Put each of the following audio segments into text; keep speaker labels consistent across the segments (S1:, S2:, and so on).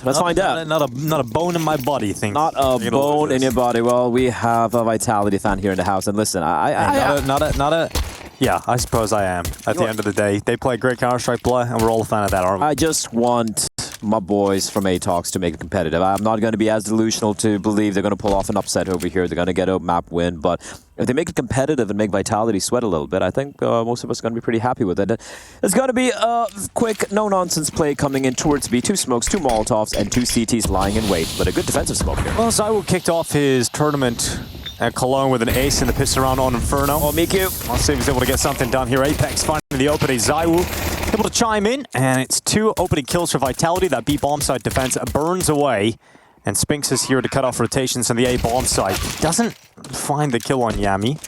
S1: Let's find out.
S2: Not a bone in my body, thing.
S1: Not a bone in your body. Well, we have a Vitality fan here in the house, and listen,
S2: Yeah, I suppose I am. At the end of the day, they play great Counter-Strike play, and we're all a fan of that, aren't we?
S1: I just want my boys from ATOX to make it competitive. I'm not going to be as delusional to believe they're going to pull off an upset over here. They're going to get a map win, but if they make it competitive and make Vitality sweat a little bit, I think most of us are going to be pretty happy with it. It's going to be a quick, no-nonsense play coming in towards B. 2 smokes, 2 Molotovs, and 2 CTs lying in wait, but a good defensive smoke here.
S2: Well, Zywoo kicked off his tournament at Cologne with an ace in the pistol round on Inferno.
S1: Oh, Miku.
S2: Let's see if he's able to get something done here. Apex finding the opening. Zywoo able to chime in, and it's 2 opening kills for Vitality. That B bomb site defense burns away, and Spinks is here to cut off rotations on the A bomb site. Doesn't find the kill on Yami,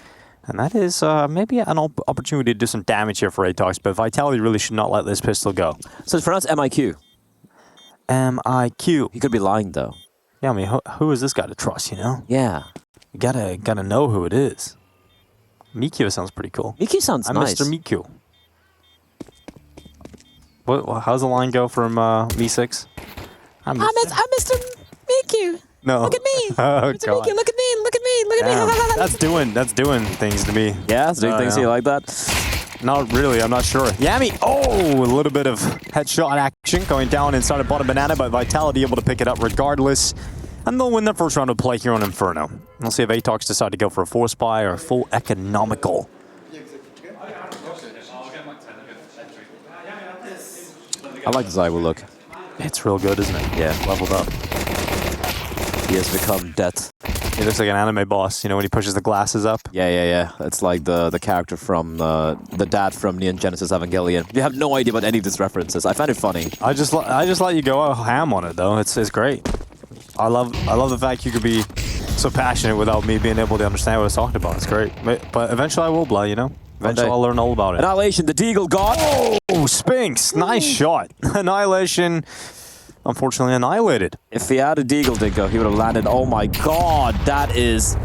S2: and that is maybe an opportunity to do some damage here for ATOX, but Vitality really should not let this pistol go.
S1: So it's pronounced MIQ.
S2: MIQ.
S1: He could be lying, though.
S2: Yeah, I mean, who is this guy to trust, you know?
S1: Yeah.
S2: You gotta know who it is. Miku sounds pretty cool.
S1: Miku sounds nice.
S2: I'm Mr. Miku. How's the line go from V6?
S3: I'm Mr. Miku.
S2: No.
S3: Look at me.
S2: Oh,
S3: Mr. Miku, look at me. Look at me. Look at me.
S2: That's doing things to me.
S1: Yeah, it's doing things to you like that?
S2: Not really, I'm not sure. Yami, a little bit of headshot action going down inside of bottom banana, but Vitality able to pick it up regardless. And they'll win their first round of play here on Inferno. We'll see if ATOX decide to go for a force buy or a full economical.
S1: I like the Zywoo look.
S2: It's real good, isn't it?
S1: Yeah, leveled up. He has become death.
S2: He looks like an anime boss, you know, when he pushes the glasses up.
S1: Yeah. It's like the character from the dad from Neon Genesis Evangelion. You have no idea about any of these references. I find it funny.
S2: I just let you go ham on it though. It's great. I love the fact you could be so passionate without me being able to understand what I was talking about. It's great. But eventually I will play, you know? Eventually I'll learn all about it.
S1: Annihilation, the Deagle god.
S2: Oh, Spinks. Nice shot. Annihilation, unfortunately annihilated.
S1: If he had a Deagle, Dinko, he would have landed. Oh my god, that is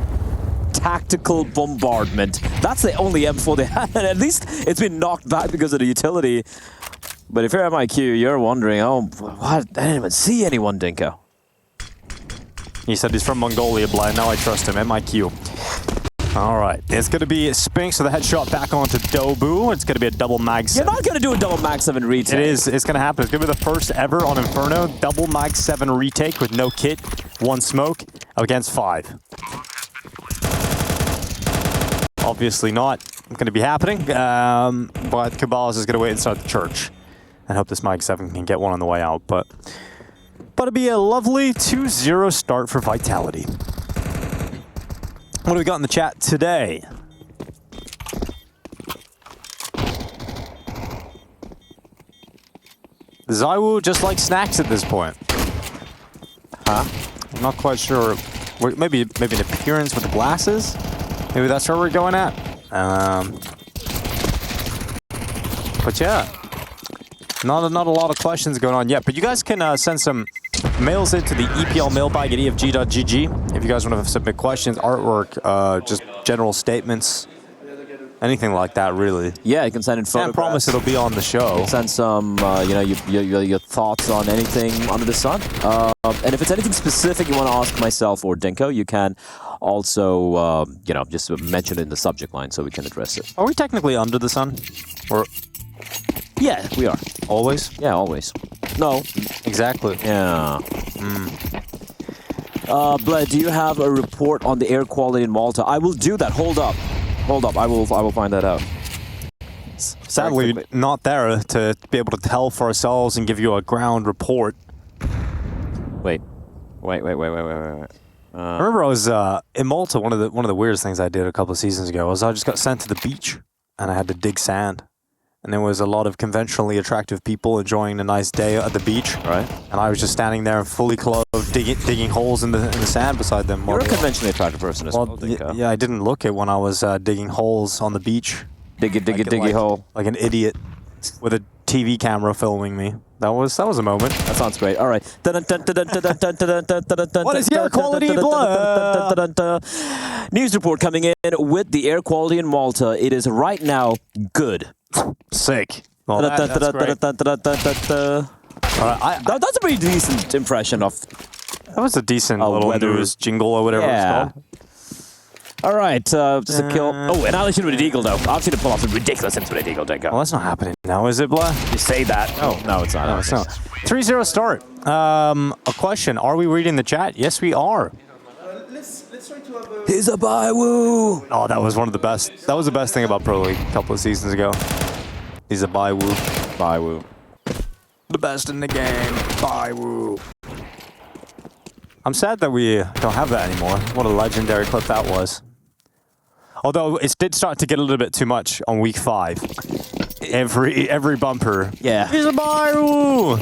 S1: tactical bombardment. That's the only M4 they had. At least it's been knocked back because of the utility. But if you're MIQ, you're wondering, oh, what? I didn't even see anyone, Dinko.
S2: He said he's from Mongolia, Blind. Now I trust him. MIQ. All right. It's going to be Spinks with a headshot back onto Dobu. It's going to be a double mag 7.
S1: You're not going to do a double mag 7 retake.
S2: It is. It's going to happen. It's going to be the first ever on Inferno. Double mag 7 retake with no kit, 1 smoke against 5. Obviously not going to be happening. But Cabalas is going to wait inside the church and hope this mag 7 can get one on the way out. But it'll be a lovely 2-0 start for Vitality. What do we got in the chat today? Zywoo just like snacks at this point. Huh? I'm not quite sure. Maybe an appearance with the glasses? Maybe that's where we're going at. But yeah. Not a lot of questions going on yet, but you guys can send some mails into the EPL mailbag at efg.gg if you guys want to submit questions, artwork, just general statements, anything like that, really.
S1: Yeah, you can send in photographs.
S2: Can't promise it'll be on the show.
S1: Send some, your thoughts on anything under the sun. And if it's anything specific you want to ask myself or Dinko, you can also, just mention it in the subject line so we can address it.
S2: Are we technically under the sun? Or...
S1: Yeah, we are.
S2: Always?
S1: Yeah, always. No.
S2: Exactly.
S1: Yeah. Bled, do you have a report on the air quality in Malta? I will do that. Hold up. I will find that out.
S2: Sadly, not there to be able to tell for ourselves and give you a ground report.
S1: Wait.
S2: I remember I was in Malta. One of the weirdest things I did a couple of seasons ago was I just got sent to the beach and I had to dig sand. And there was a lot of conventionally attractive people enjoying a nice day at the beach.
S1: Right.
S2: And I was just standing there fully clothed, digging holes in the sand beside them.
S1: You're a conventionally attractive person as well,
S2: yeah, I didn't look it when I was digging holes on the beach.
S1: Diggy hole.
S2: Like an idiot with a TV camera filming me. That was a moment.
S1: That sounds great. All right.
S2: What is the air quality in Malta?
S1: News report coming in with the air quality in Malta. It is right now good.
S2: Sick. Well, that's great.
S1: That's a pretty decent impression of
S2: That was a decent little
S1: weather
S2: news jingle or whatever it's called.
S1: All right, just a kill. Oh, and Annihilation with a deagle, though. I've seen it pull off some ridiculous hits with a deagle, Dinko.
S2: Well, that's not happening now, is it, Blah?
S1: You say that. Oh, no, it's not.
S2: No, it's not. 3-0 start. A question. Are we reading the chat? Yes, we are.
S4: Let's try to have a...
S1: He's a bywoo.
S2: Oh, that was one of the best. That was the best thing about Pro League a couple of seasons ago. He's a bywoo.
S1: Bywoo.
S2: The best in the game. Bywoo. I'm sad that we don't have that anymore. What a legendary clip that was. Although it did start to get a little bit too much on week 5. Every bumper.
S1: Yeah.
S2: He's a bywoo.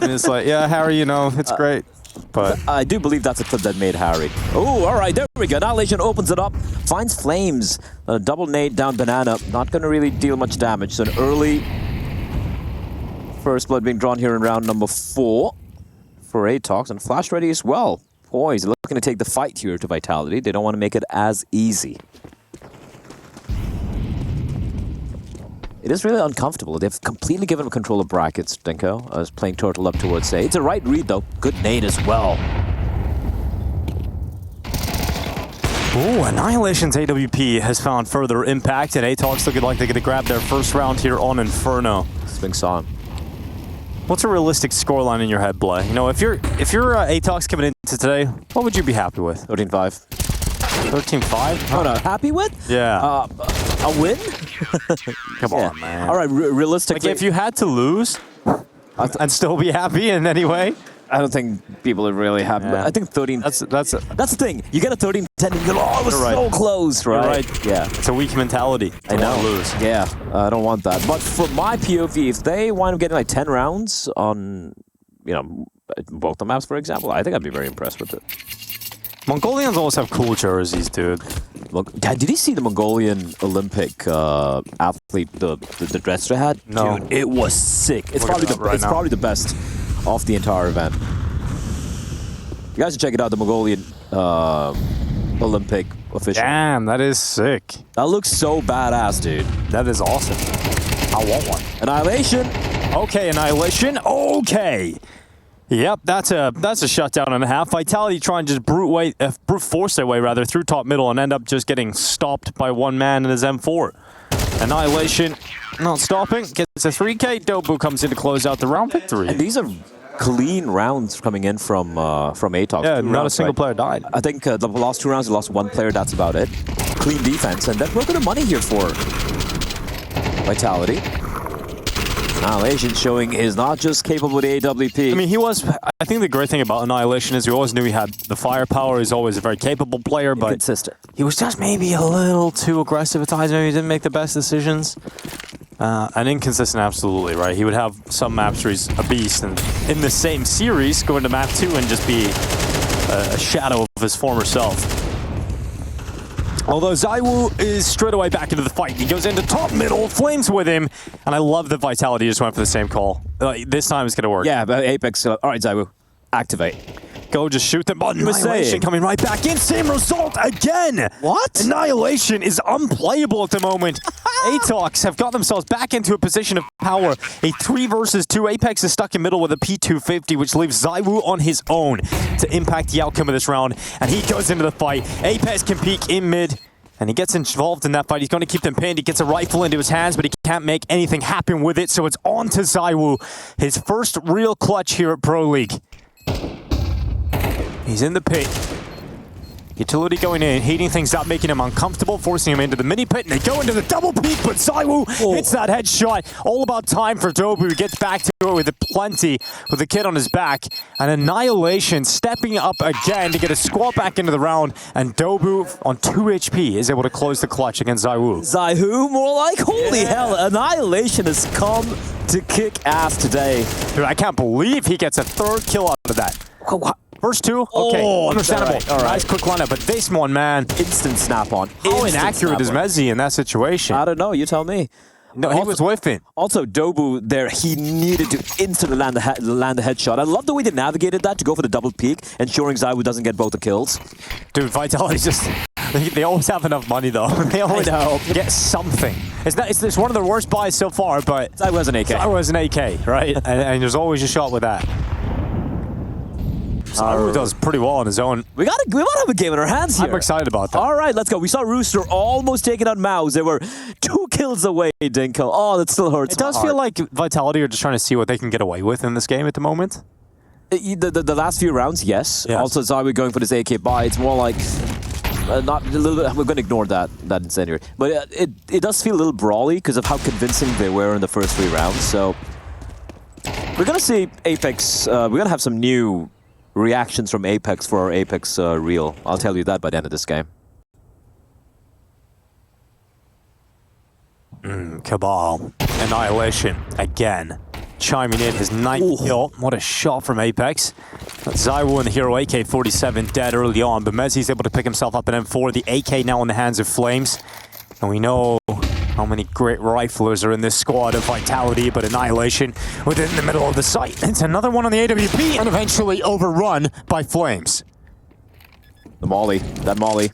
S2: And it's like, yeah, Harry, you know, it's great. But
S1: I do believe that's a clip that made Harry. Oh, all right, there we go. Annihilation opens it up, finds Flames. A double nade down Banana. Not going to really deal much damage. So an early first blood being drawn here in round number 4 for ATOX. And Flash ready as well. Boys looking to take the fight here to Vitality. They don't want to make it as easy. It is really uncomfortable. They've completely given him control of brackets, Dinko. I was playing Turtle up towards A. It's a right read, though. Good nade as well.
S2: ooh, Annihilation's AWP has found further impact, and ATOX looking like they're going to grab their first round here on Inferno.
S1: Sphinx on.
S2: What's a realistic scoreline in your head, Blay? You know, if you're ATOX coming into today, what would you be happy with?
S1: 13-5.
S2: 13-5?
S1: Oh, no. Happy with?
S2: Yeah.
S1: A win?
S2: Come on, man.
S1: All right, realistically.
S2: Like, if you had to lose and still be happy in any way,
S1: I don't think people are really happy.
S2: Yeah.
S1: I think 13.
S2: that's
S1: the thing. You get a 13-10 and you go, oh, it was so close, right?
S2: You're right.
S1: Yeah.
S2: It's a weak mentality to want to lose.
S1: Yeah, I don't want that. But for my POV, if they wind up getting like 10 rounds on, you know, both the maps, for example, I think I'd be very impressed with it.
S2: Mongolians always have cool jerseys, dude.
S1: Look, did you see the Mongolian Olympic athlete, the dress they had?
S2: No.
S1: Dude, it was sick. It's probably probably the best of the entire event. You guys should check it out, the Mongolian Olympic official.
S2: Damn, that is sick.
S1: That looks so badass, dude.
S2: That is awesome. I want one.
S1: Annihilation.
S2: Okay, Annihilation. Okay. Yep, that's a shutdown and a half. Vitality trying to just brute force their way rather through top middle and end up just getting stopped by one man in his M4. Annihilation not stopping, gets a 3K. Dobu comes in to close out the round victory.
S1: And these are clean rounds coming in from ATOX.
S2: Yeah, not a single player died.
S1: I think the last 2 rounds, they lost 1 player. That's about it. Clean defense, and that's worth the money here for Vitality. Annihilation showing is not just capable with AWP.
S2: I mean, I think the great thing about Annihilation is we always knew he had the firepower. He's always a very capable player, but
S1: consistent.
S2: He was just maybe a little too aggressive at times. Maybe he didn't make the best decisions. And inconsistent, absolutely, right? He would have some maps where he's a beast, and in the same series, go into map 2 and just be a shadow of his former self. Although ZywOo is straight away back into the fight. He goes into top middle, Flames with him, and I love that Vitality just went for the same call. This time it's going to work.
S1: Yeah, but Apex, all right, ZywOo, activate.
S2: Go, just shoot them. But Annihilation coming right back in. Same result again.
S1: What?
S2: Annihilation is unplayable at the moment. ATOX have got themselves back into a position of power. A 3 versus 2. Apex is stuck in middle with a P250, which leaves ZywOo on his own to impact the outcome of this round. And he goes into the fight. Apex can peek in mid, and he gets involved in that fight. He's going to keep them pinned. He gets a rifle into his hands, but he can't make anything happen with it. So it's on to ZywOo. His first real clutch here at Pro League. He's in the pit. Utility going in, heating things up, making him uncomfortable, forcing him into the mini pit, and they go into the double peek, but ZywOo hits that headshot. All about time for Dobu. He gets back to it with plenty, with the kid on his back. And Annihilation stepping up again to get a squad back into the round, and Dobu on 2 HP is able to close the clutch against ZywOo.
S1: ZywOo, more like, holy hell, Annihilation has come to kick ass today.
S2: Dude, I can't believe he gets a 3rd kill out of that. First 2? Okay, understandable.
S1: All right.
S2: Nice quick lineup, but this one, man.
S1: Instant snap on.
S2: How inaccurate is Mezzi in that situation?
S1: I don't know, you tell me.
S2: No, he was whiffing.
S1: Also, Dobu there, he needed to instantly land the headshot. I love the way they navigated that to go for the double peek, ensuring ZywOo doesn't get both the kills.
S2: Dude, Vitality's just... They always have enough money, though. They always get something. It's one of their worst buys so far, but...
S1: ZywOo has an AK.
S2: ZywOo has an AK, right? and there's always a shot with that. ZywOo does pretty well on his own.
S1: We want to have a game in our hands here.
S2: I'm excited about that.
S1: All right, let's go. We saw Rooster almost taking out Mouse. They were 2 kills away, Dinko. Oh, that still hurts.
S2: It does feel like Vitality are just trying to see what they can get away with in this game at the moment.
S1: The last few rounds, yes.
S2: Yes.
S1: Also, ZywOo going for this AK buy. It's more like... not a little bit. We're going to ignore that incendiary. But it does feel a little brawly because of how convincing they were in the first 3 rounds. So we're going to see Apex. We're going to have some new reactions from Apex for our Apex reel. I'll tell you that by the end of this game.
S2: Cabal. Annihilation. Again. Chiming in his 9th kill. What a shot from Apex. ZywOo and the hero AK-47 dead early on, but Mezzi's able to pick himself up an M4. The AK now in the hands of Flames. And we know how many great riflers are in this squad of Vitality, but Annihilation within the middle of the site. It's another one on the AWP and eventually overrun by Flames.
S1: The Molly. That Molly.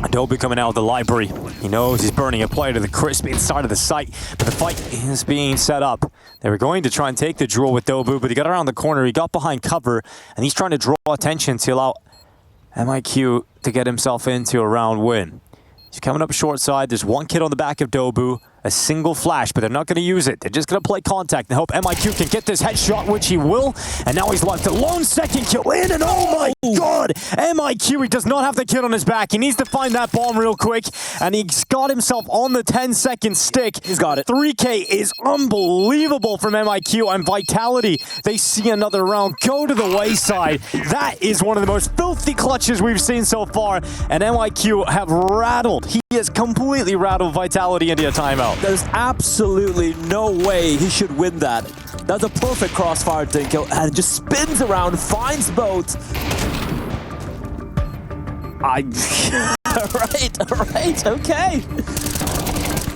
S2: Adobe coming out of the library. He knows he's burning a player to the crisp inside of the site, but the fight is being set up. They were going to try and take the draw with Dobu, but he got around the corner, he got behind cover, and he's trying to draw attention to allow MIQ to get himself into a round win. He's coming up short side. There's 1 kid on the back of Dobu. A single flash, but they're not going to use it. They're just going to play contact and hope MIQ can get this headshot, which he will. And now he's left a lone second kill in, and oh my god! MIQ, he does not have the kid on his back. He needs to find that bomb real quick, and he's got himself on the 10-second stick.
S1: He's got it.
S2: 3K is unbelievable from MIQ, and Vitality, they see another round go to the wayside. That is one of the most filthy clutches we've seen so far, and MIQ have rattled. He has completely rattled Vitality into a timeout.
S1: There's absolutely no way he should win that. That's a perfect crossfire, Dinko, and it just spins around, finds both. Right, okay.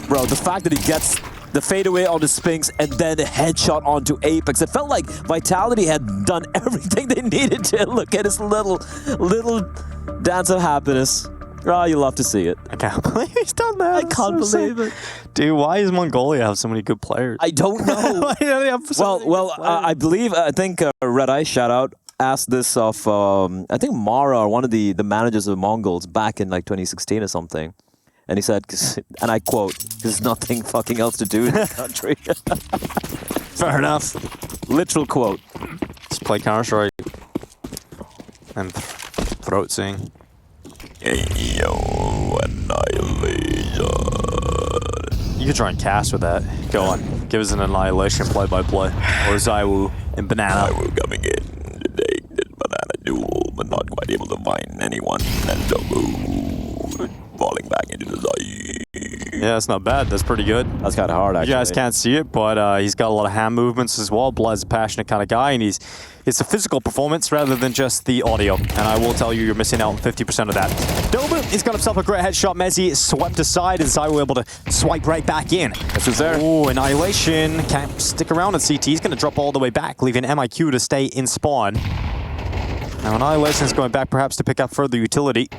S1: Bro, the fact that he gets the fadeaway onto Spinks and then a headshot onto Apex, it felt like Vitality had done everything they needed to. Look at his little dance of happiness. Oh, you love to see it.
S2: I can't believe he's done that.
S1: I can't believe it.
S2: Dude, why does Mongolia have so many good players?
S1: I don't know.
S2: Why do they have so many good players?
S1: I think Red Eye, shout out, asked this of, I think Mara, or one of the managers of the Mongols back in like 2016 or something. And he said, and I quote, there's nothing fucking else to do in the country.
S2: Fair enough.
S1: Literal quote.
S2: Just play Counter-Strike and throat sing.
S1: Yo, Annihilation.
S2: You could try and cast with that. Go on. Give us an Annihilation play-by-play. Or ZywOo and Banana.
S1: ZywOo coming in today, did Banana duel, but not quite able to find anyone. And Dobu falling back into the side.
S2: Yeah, that's not bad. That's pretty good.
S1: That's kind of hard, actually.
S2: You guys can't see it, but he's got a lot of hand movements as well. Blood's a passionate kind of guy, and it's a physical performance rather than just the audio. And I will tell you, you're missing out on 50% of that. Dobu, he's got himself a great headshot. Mezzi swept aside, and ZywOo able to swipe right back in.
S1: That's what's there.
S2: Oh, Annihilation can't stick around in CT. He's going to drop all the way back, leaving MIQ to stay in spawn. Now Annihilation's going back perhaps to pick up further utility.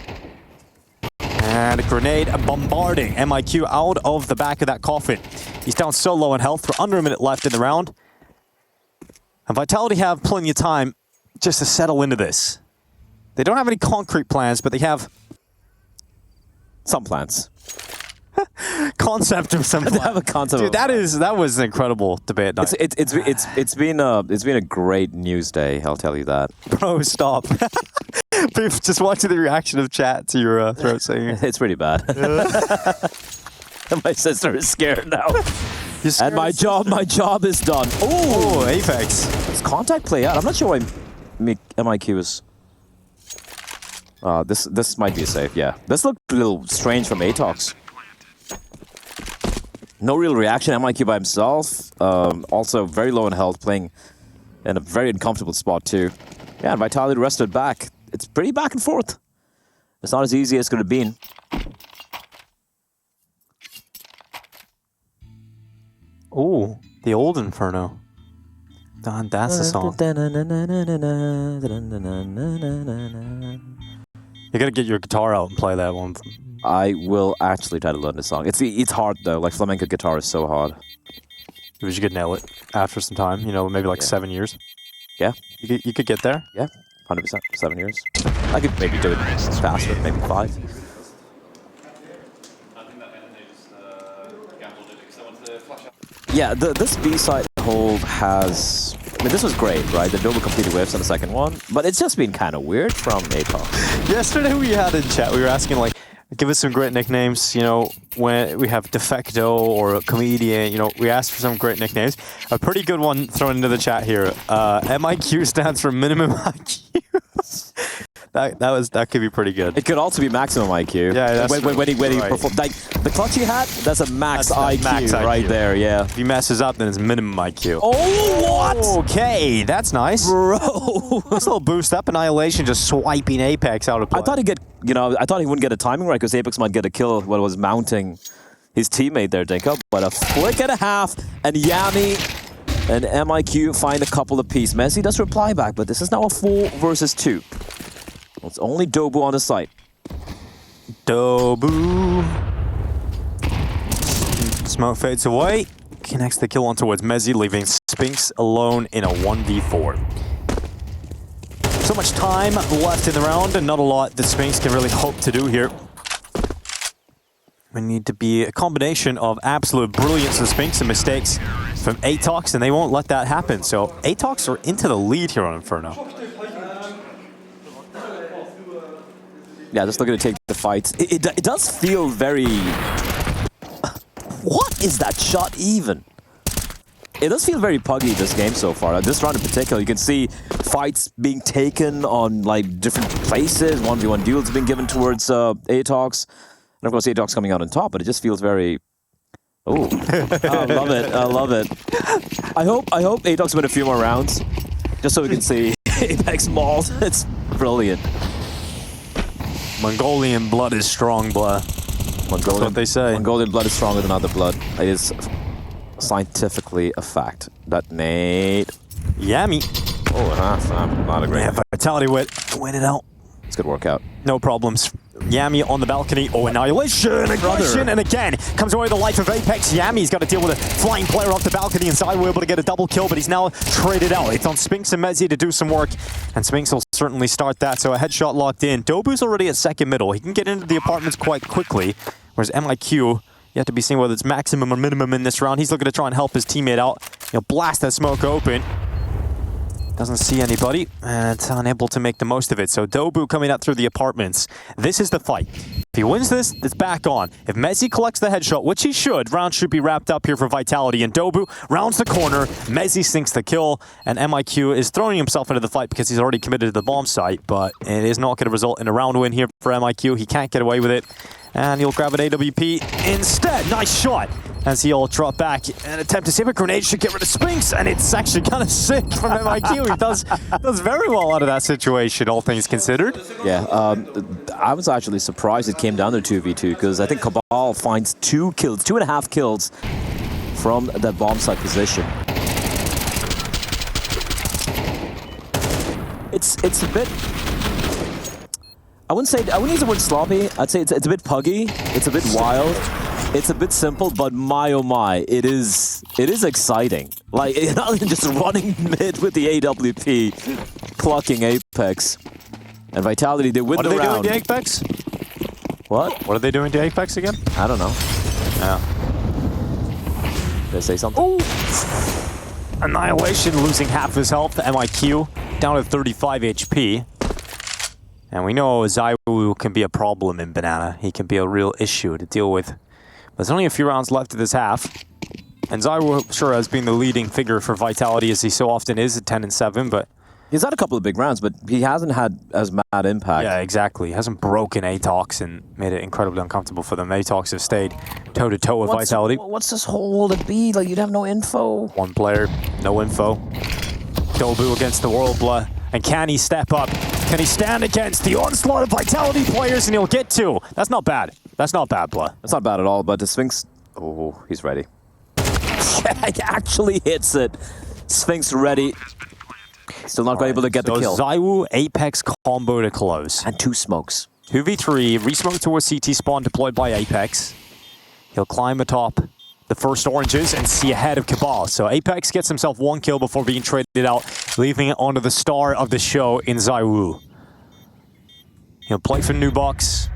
S2: And a grenade bombarding MIQ out of the back of that coffin. He's down so low in health. We're under a minute left in the round. And Vitality have plenty of time just to settle into this. They don't have any concrete plans, but they have
S1: some plans.
S2: Concept of some plans.
S1: They have a concept.
S2: Dude, that was an incredible debate night.
S1: It's been a great news day. I'll tell you that.
S2: Bro, stop. Just watching the reaction of chat to your throat singing.
S1: It's pretty bad. My sister is scared now. And my job is done.
S2: Oh, Apex.
S1: Does contact play out? I'm not sure why MIQ is. This might be a safe. Yeah, this looked a little strange from ATOX. No real reaction. MIQ by himself. Also very low in health, playing in a very uncomfortable spot too. Yeah, and Vitality rested back. It's pretty back and forth. It's not as easy as it could have been.
S2: Ooh, the old Inferno. That's the song. You gotta get your guitar out and play that one.
S1: I will actually try to learn this song. It's hard though. Like flamenco guitar is so hard.
S2: You could nail it after some time. You know, maybe like 7 years.
S1: Yeah,
S2: You could get there.
S1: yeah, 100%. 7 years. I could maybe do it faster, maybe 5. Yeah, this B-side hold has... I mean, this was great, right? The double completed whiffs on the second one, but it's just been kind of weird from ATOX.
S2: Yesterday we had in chat, we were asking like, give us some great nicknames, you know, when we have Defecto or a Comedian, you know, we asked for some great nicknames. A pretty good one thrown into the chat here. MIQ stands for minimum IQ. That could be pretty good.
S1: It could also be maximum IQ.
S2: Yeah, that's
S1: when he
S2: right.
S1: performed. Like, the clutch he had, that's a max
S2: That's
S1: IQ
S2: max IQ.
S1: right there, yeah.
S2: If he messes up, then it's minimum IQ.
S1: Oh, what?
S2: Okay, that's nice.
S1: Bro.
S2: This little boost up, Annihilation just swiping Apex out of play.
S1: I thought he'd get, you know, I thought he wouldn't get a timing right because Apex might get a kill when it was mounting his teammate there, Dinko. But a flick and a half, and Yami and MIQ find a couple apiece. Messi does reply back, but this is now a 4 versus 2. It's only Dobu on the site.
S2: Dobu. Smoke fades away. Connects the kill on towards Mezzi, leaving Spinks alone in a 1v4. So much time left in the round, and not a lot that Spinks can really hope to do here. We need to be a combination of absolute brilliance of Spinks and mistakes from ATOX, and they won't let that happen. So ATOX are into the lead here on Inferno.
S1: Yeah, just looking to take the fight. It does feel very... What is that shot even? It does feel very puggy this game so far. This round in particular, you can see fights being taken on like different places. 1v1 duels being given towards ATOX. And of course ATOX coming out on top, but it just feels very... Oh, I love it. I love it. I hope ATOX win a few more rounds, just so we can see Apex mauled. It's brilliant.
S2: Mongolian blood is strong blood. That's what they say.
S1: Mongolian blood is stronger than other blood. It is scientifically a fact. That nade.
S2: Yummy.
S1: Oh, that's not a great.
S2: Yeah, Vitality win it out.
S1: It's a good workout.
S2: No problems. Yami on the balcony. Oh, Annihilation! Aggression! And again, comes away with the life of Apex. Yami's got to deal with a flying player off the balcony, and Zai were able to get a double kill, but he's now traded out. It's on Spinks and Mezzi to do some work, and Spinks will certainly start that. So a headshot locked in. Dobu's already at second middle. He can get into the apartments quite quickly, whereas MIQ, yet to be seen whether it's maximum or minimum in this round. He's looking to try and help his teammate out. He'll blast that smoke open. Doesn't see anybody, and it's unable to make the most of it. So Dobu coming out through the apartments. This is the fight. If he wins this, it's back on. If Mezzi collects the headshot, which he should, round should be wrapped up here for Vitality. And Dobu rounds the corner. Mezzi sinks the kill, and MIQ is throwing himself into the fight because he's already committed to the bomb site, but it is not going to result in a round win here for MIQ. He can't get away with it, and he'll grab an AWP instead. Nice shot as he'll drop back and attempt to save a grenade. Should get rid of Spinks, and it's actually kind of sick from MIQ. He does very well out of that situation, all things considered.
S1: Yeah, I was actually surprised it came down to 2v2 because I think Cabal finds 2.5 kills from that bomb site position. It's a bit... I wouldn't use the word sloppy. I'd say it's a bit puggy. It's a bit wild. It's a bit simple, but my oh my, it is exciting. Like, not even just running mid with the AWP, plucking Apex. And Vitality, they win the round.
S2: What are they doing to Apex?
S1: What?
S2: What are they doing to Apex again?
S1: I don't know.
S2: Yeah.
S1: Did I say something?
S2: Oh! Annihilation losing half his health to MIQ, down to 35 HP. And we know Zaiwu can be a problem in Banana. He can be a real issue to deal with. But there's only a few rounds left of this half. And Zaiwu sure has been the leading figure for Vitality, as he so often is at 10-7, but...
S1: He's had a couple of big rounds, but he hasn't had as mad impact.
S2: Yeah, exactly. He hasn't broken ATOX and made it incredibly uncomfortable for them. ATOX have stayed toe-to-toe with Vitality.
S1: What's this hold at B? Like, you'd have no info.
S2: One player, no info. Dobu against the World Blood. And can he step up? Can he stand against the onslaught of Vitality players? And he'll get 2. That's not bad. That's not bad, Blood.
S1: That's not bad at all, but the Sphinx... Oh, he's ready. actually hits it. Sphinx ready. Still not able to get the kill.
S2: ZywOo Apex combo to close.
S1: And 2 smokes.
S2: 2v3, re-smoke towards CT spawn deployed by Apex. He'll climb atop the first oranges and see ahead of Cabal. So Apex gets himself 1 kill before being traded out, leaving it onto the star of the show in ZywOo. He'll play for New Box.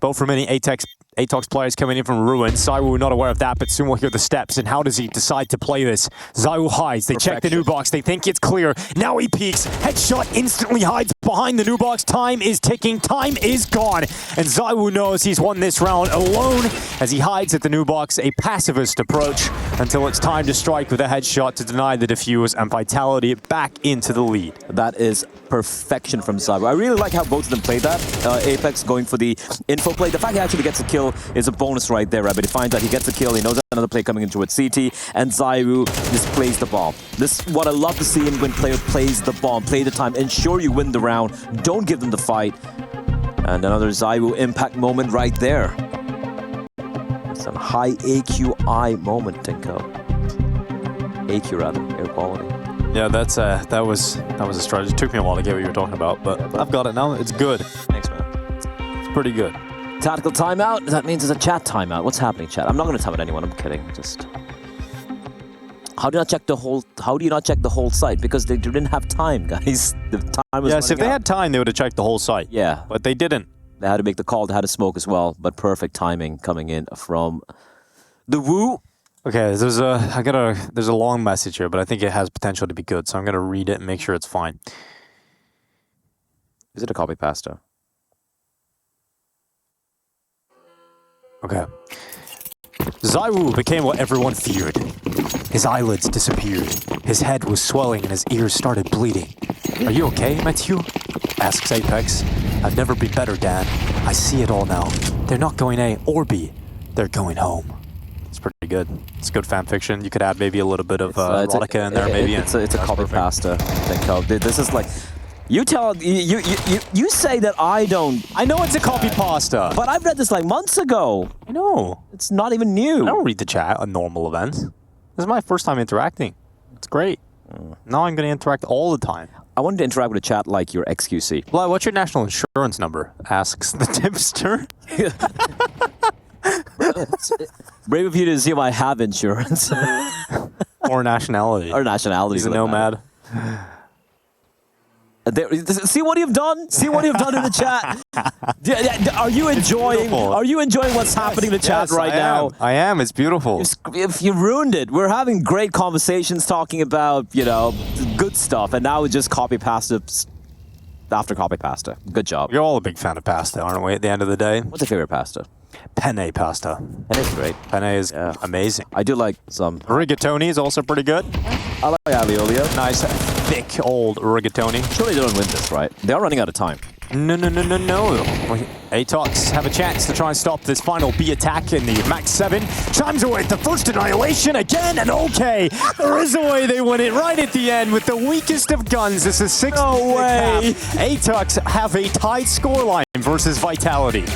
S2: Both from many ATOX players coming in from Ruin. ZywOo not aware of that, but soon we'll hear the steps. And how does he decide to play this? ZywOo hides. They check the new box. They think it's clear. Now he peeks. Headshot instantly hides behind the new box. Time is ticking. Time is gone. And ZywOo knows he's won this round alone as he hides at the new box. A pacifist approach until it's time to strike with a headshot to deny the defuse and Vitality back into the lead.
S1: That is perfection from ZywOo. I really like how both of them played that. Apex going for the info play. The fact he actually gets a kill is a bonus right there, right? But he finds that he gets a kill, he knows that another play coming in towards CT, and ZywOo just plays the bomb. This is what I love to see him when player plays the bomb, play the time, ensure you win the round, don't give them the fight. And another ZywOo impact moment right there. Some high AQI moment, Tinko. AQ rather, air quality.
S2: Yeah, that was a strategy. It took me a while to get what you were talking about, but I've got it now. It's good.
S1: Thanks, man.
S2: It's pretty good.
S1: Tactical timeout. That means it's a chat timeout. What's happening, chat? I'm not going to time out anyone. I'm kidding. Just how do you not check the whole? How do you not check the whole site? Because they didn't have time, guys. The time was.
S2: Yes, if they
S1: out.
S2: had time, they would have checked the whole site.
S1: Yeah,
S2: but they didn't.
S1: They had to make the call. They had to smoke as well. But perfect timing coming in from the Woo.
S2: Okay, there's a long message here, but I think it has potential to be good. So I'm gonna read it and make sure it's fine.
S1: Is it a copy pasta?
S2: Okay. ZywOo became what everyone feared. His eyelids disappeared. His head was swelling and his ears started bleeding. Are you okay, Matthew? Asks Apex. I've never been better, Dan. I see it all now. They're not going A or B. They're going home. It's pretty good. It's good fan fiction. You could add maybe a little bit of erotica in there, maybe.
S1: It's a copy pasta. This is like. You say that I don't.
S2: I know it's a copy pasta.
S1: But I've read this like months ago.
S2: I know.
S1: It's not even new.
S2: I don't read the chat on normal events. This is my first time interacting. It's great. Now I'm going to interact all the time.
S1: I wanted to interact with the chat like your XQC.
S2: Well, what's your national insurance number? Asks the tipster.
S1: Brave of you to see if I have insurance.
S2: Or nationality.
S1: Or nationality.
S2: He's a nomad.
S1: See what you've done? See what you've done in the chat? Are you enjoying? Are you enjoying what's happening in the chat right now?
S2: I am. It's beautiful.
S1: If you ruined it, we're having great conversations talking about good stuff, and now it's just copy pasta after copy pasta. Good job.
S2: You're all a big fan of pasta, aren't we? At the end of the day.
S1: What's your favorite pasta?
S2: Penne pasta.
S1: Penne is great.
S2: Penne is amazing.
S1: I do like some.
S2: Rigatoni is also pretty good.
S1: I like aliolio.
S2: Nice, thick, old rigatoni.
S1: Surely they don't win this, right? They are running out of time.
S2: No. ATOX have a chance to try and stop this final B attack in the Max 7. Chimes away at the first annihilation again, and okay, there is a way they win it right at the end with the weakest of guns. This is 6.
S1: No way.
S2: ATOX have a tied scoreline versus Vitality.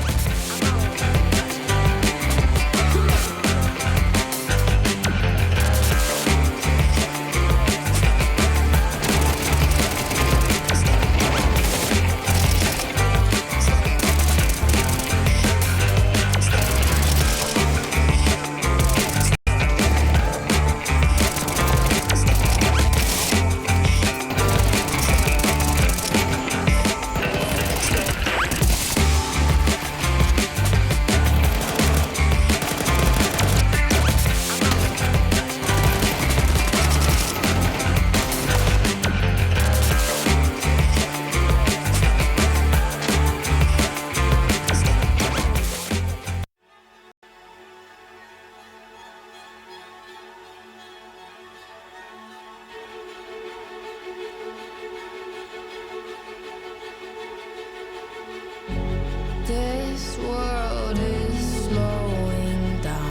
S5: This world is slowing down.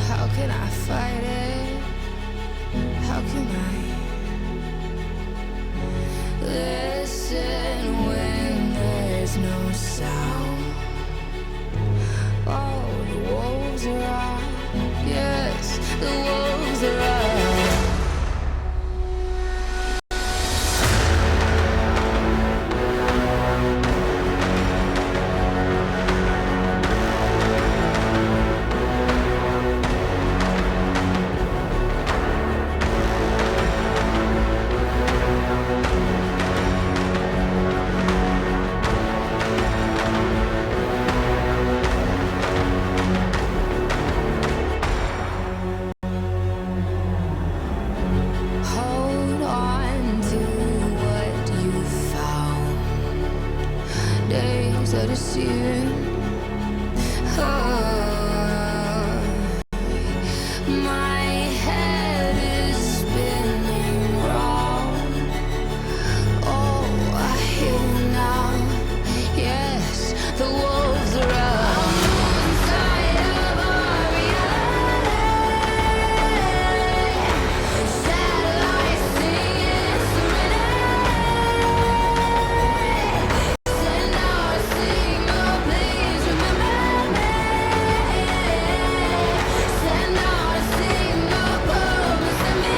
S5: How can I fight it? How can I listen when there's no sound? Oh, the wolves are out. Yes, My head is spinning round. Oh, I hear now. Yes, the wolves are out. Inside of our reality. Satellites singing serenade. Send out a signal, please remember me. Send out a signal, promise to me.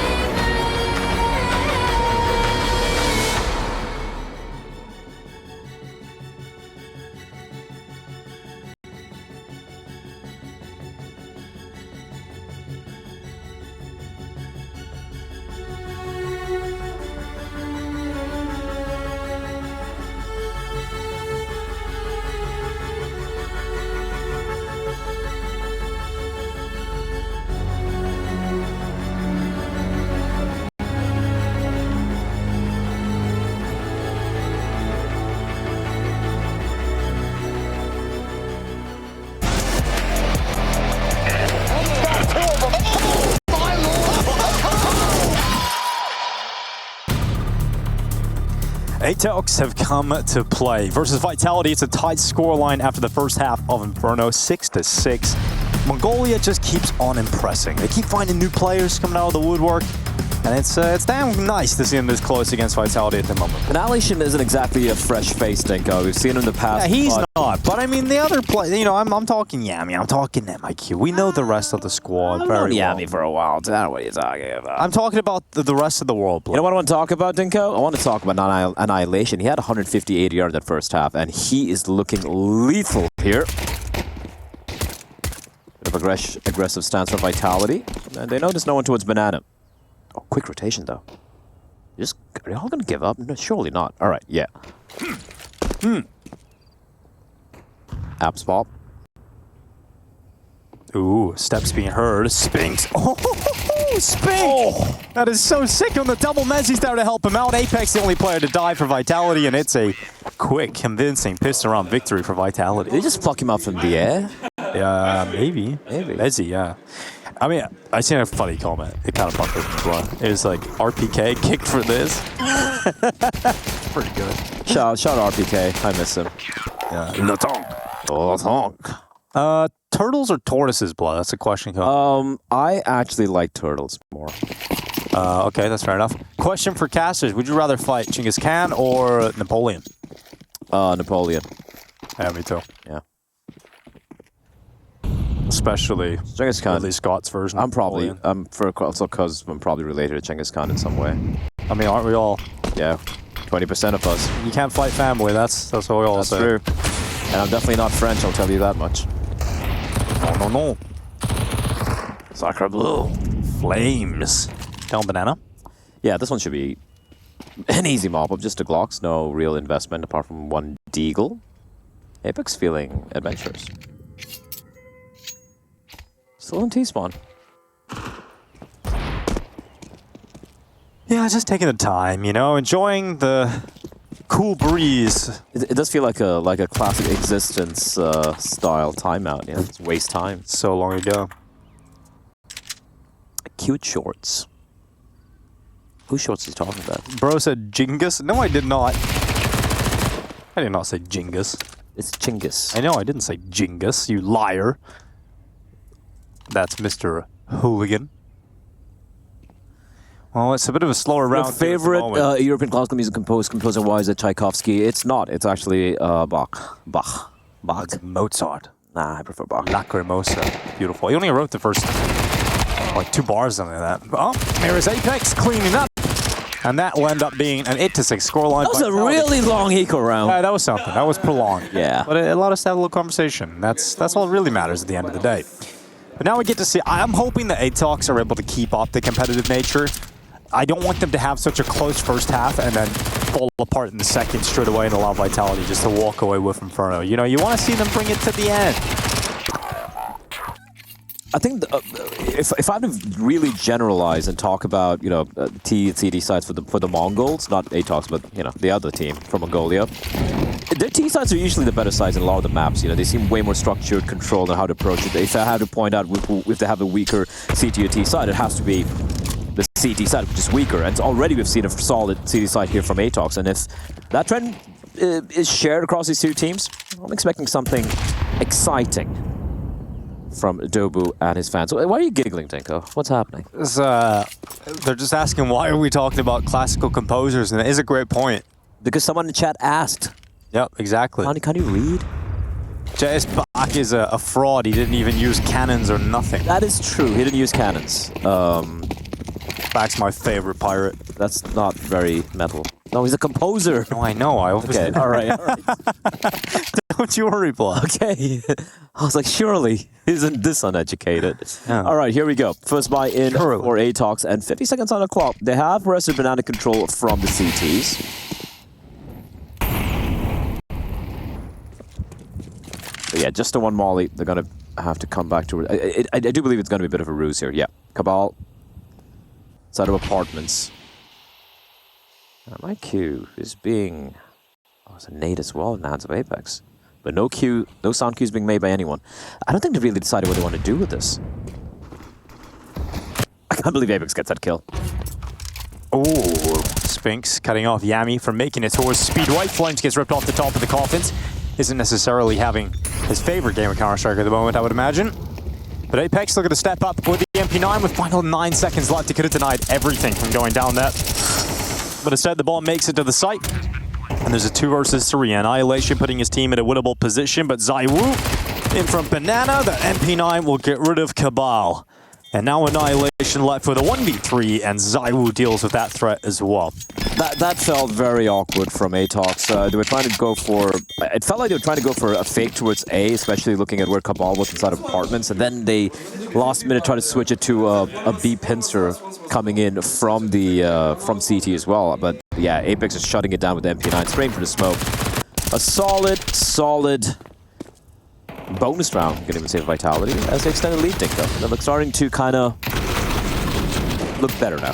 S2: ATOX have come to play. Versus Vitality, it's a tight scoreline after the first half of Inferno, 6-6. Mongolia just keeps on impressing. They keep finding new players coming out of the woodwork, and it's damn nice to see them this close against Vitality at the moment.
S1: Annihilation isn't exactly a fresh face, Dinko. We've seen him in the past.
S2: Yeah, he's not. But I mean, the other play, you know, I'm talking Yami, I'm talking MIQ. We know the rest of the squad very well.
S1: Yami for a while. I don't know what you're talking about.
S2: I'm talking about the rest of the world.
S1: You know what I want to talk about, Dinko? I want to talk about Annihilation. He had 158 yards that first half, and he is looking lethal here. Bit of aggressive stance for Vitality. And they notice no one towards Banana. Oh, quick rotation, though. Are you all going to give up? No, surely not. All right, yeah. Apps pop.
S2: Ooh, steps being heard. Spinks. Oh, Spink! Oh, that is so sick on the double mez. He's there to help him out. Apex, the only player to die for Vitality, and it's a quick, convincing piss-around victory for Vitality.
S1: Did they just pluck him up from the air?
S2: Yeah, maybe. Mezzy, yeah. I mean, I seen a funny comment. It kind of bumped me as well. It was like, RPK kicked for this. Pretty good.
S1: Shout RPK. I miss him.
S2: Yeah. Turtles or tortoises, blood? That's a question.
S1: I actually like turtles more.
S2: Okay, that's fair enough. Question for casters. Would you rather fight Genghis Khan or Napoleon?
S1: Napoleon.
S2: Yeah, me too.
S1: Yeah.
S2: Especially
S1: Genghis Khan.
S2: Ridley Scott's version.
S1: Also because I'm probably related to Genghis Khan in some way.
S2: I mean, aren't we all?
S1: Yeah, 20% of us.
S2: You can't fight family. That's what we all say.
S1: That's true. And I'm definitely not French. I'll tell you that much.
S2: No.
S1: Sacre bleu.
S2: Flames. Down banana.
S1: Yeah, this one should be an easy mop-up. Just a Glocks. No real investment apart from one Deagle. Apex feeling adventurous. Still in T-spawn.
S2: Yeah, just taking the time, you know, enjoying the cool breeze.
S1: It does feel like a classic existence style timeout. Yeah, it's waste time.
S2: So long ago.
S1: Cute shorts. Whose shorts is he talking about?
S2: Bro said Genghis. No, I did not. I did not say Genghis.
S1: It's Chinggis.
S2: I know I didn't say Genghis, you liar. That's Mr. Hooligan. Well, it's a bit of a slower round.
S1: Your favorite European classical music composer-wise at Tchaikovsky? It's not. It's actually Bach.
S2: It's Mozart.
S1: Nah, I prefer Bach.
S2: Lacrimosa. Beautiful. He only wrote the first, like, 2 bars, something like that. Oh, there is Apex cleaning up. And that will end up being an 8-6 scoreline.
S1: That was a really long eco round.
S2: Yeah, that was something. That was prolonged.
S1: Yeah.
S2: But it allowed us to have a little conversation. That's all that really matters at the end of the day. But now we get to see, I'm hoping the ATOX are able to keep up the competitive nature. I don't want them to have such a close first half and then fall apart in the second straight away and allow Vitality just to walk away with Inferno. You know, you want to see them bring it to the end.
S1: I think if I had to really generalize and talk about, you know, T and CD sides for the Mongols, not ATOX, but, you know, the other team from Mongolia, their T sides are usually the better sides in a lot of the maps. You know, they seem way more structured, controlled on how to approach it. If I have to point out if they have a weaker CT or T side, it has to be the CT side, which is weaker. And already we've seen a solid CT side here from ATOX. And if that trend is shared across these two teams, I'm expecting something exciting from Dobu and his fans. Why are you giggling, Dinko? What's happening?
S2: They're just asking why are we talking about classical composers, and it is a great point.
S1: Because someone in the chat asked.
S2: Yep, exactly.
S1: Can you read?
S2: JS Bach is a fraud. He didn't even use cannons or nothing.
S1: That is true. He didn't use cannons.
S2: Bach's my favorite pirate.
S1: That's not very metal. No, he's a composer.
S2: No, I know. I always
S1: Okay, all right.
S2: Don't you worry, Block.
S1: Okay. I was like, surely isn't this uneducated?
S2: Yeah.
S1: All right, here we go. First buy in
S2: Surely.
S1: for ATOX and 50 seconds on the clock. They have rested banana control from the CTs. But yeah, just the one molly. They're going to have to come back to it. I do believe it's going to be a bit of a ruse here. Yeah. Cabal. Side of apartments. My Q is being... Oh, it's a nade as well in the hands of Apex. But no Q, no sound cues being made by anyone. I don't think they've really decided what they want to do with this. I can't believe Apex gets that kill.
S2: Oh, Spinks cutting off Yami from making it towards Speedway. Flames gets ripped off the top of the coffins. Isn't necessarily having his favorite game of Counter-Strike at the moment, I would imagine. But Apex looking to step up with the MP9 with final 9 seconds left. He could have denied everything from going down that. But instead, the ball makes it to the site. And there's a 2 versus 3. Annihilation putting his team in a winnable position. But ZywOo in from Banana. The MP9 will get rid of Cabal. And now Annihilation left with a 1v3. And ZywOo deals with that threat as well.
S1: That felt very awkward from ATOX. They were trying to go for... It felt like they were trying to go for a fake towards A, especially looking at where Cabal was inside of apartments. And then they, last minute, tried to switch it to a B pincer coming in from the from CT as well. But yeah, Apex is shutting it down with the MP9, spraying for the smoke. A solid bonus round, you can even say Vitality, as they extended lead, Dinko. They look starting to kind of look better now.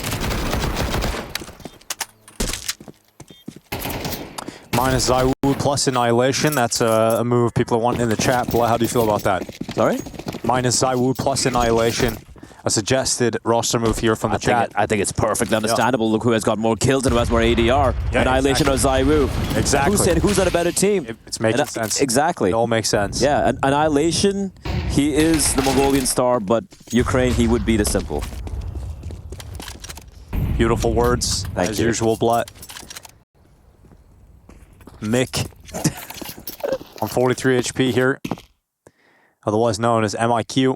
S2: Minus ZywOo plus Annihilation. That's a move people are wanting in the chat. How do you feel about that?
S1: Sorry?
S2: Minus ZywOo plus Annihilation. A suggested roster move here from the chat.
S1: I think it's perfectly understandable. Look who has got more kills and who has more ADR.
S2: Yeah,
S1: Annihilation
S2: exactly.
S1: or ZywOo.
S2: Exactly.
S1: Who's on a better team?
S2: It's making sense.
S1: Exactly.
S2: It all makes sense.
S1: Yeah, Annihilation, he is the Mongolian star, but Ukraine, he would be the simple.
S2: Beautiful words,
S1: Thank
S2: as
S1: you.
S2: usual, Blut. Mick on 43 HP here, otherwise known as MIQ.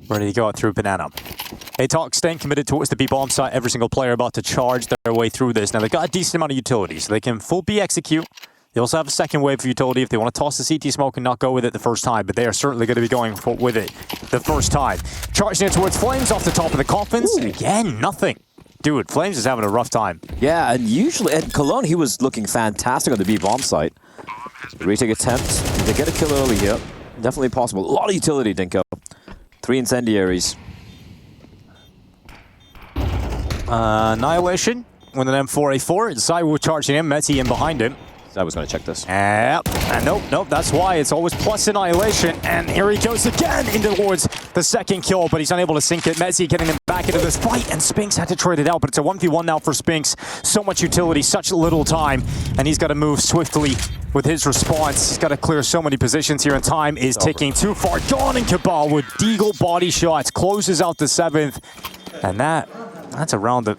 S2: Ready to go out through Banana. ATOX staying committed towards the B bomb site. Every single player about to charge their way through this. Now they've got a decent amount of utility, so they can full B execute. They also have a second wave of utility if they want to toss the CT smoke and not go with it the first time, but they are certainly going to be going with it the first time. Charging it towards Flames off the top of the coffins.
S1: Ooh.
S2: Again, nothing. Dude, Flames is having a rough time.
S1: Yeah, and usually at Cologne, he was looking fantastic on the B bomb site. Retake attempt. They get a kill early here. Definitely possible. A lot of utility, Dinko. 3 incendiaries.
S2: Annihilation with an M4A4. ZywOo charging him. Meti in behind him.
S1: I was going to check this.
S2: Yep. And nope, that's why it's always plus Annihilation. And here he goes again into towards the second kill, but he's unable to sink it. Mezzi getting him back into this fight, and Spinks had to trade it out, but it's a 1v1 now for Spinks. So much utility, such little time, and he's got to move swiftly with his response. He's got to clear so many positions here, and time is ticking too far. Gone, and Cabal with Deagle body shots closes out the 7th, and that's a round that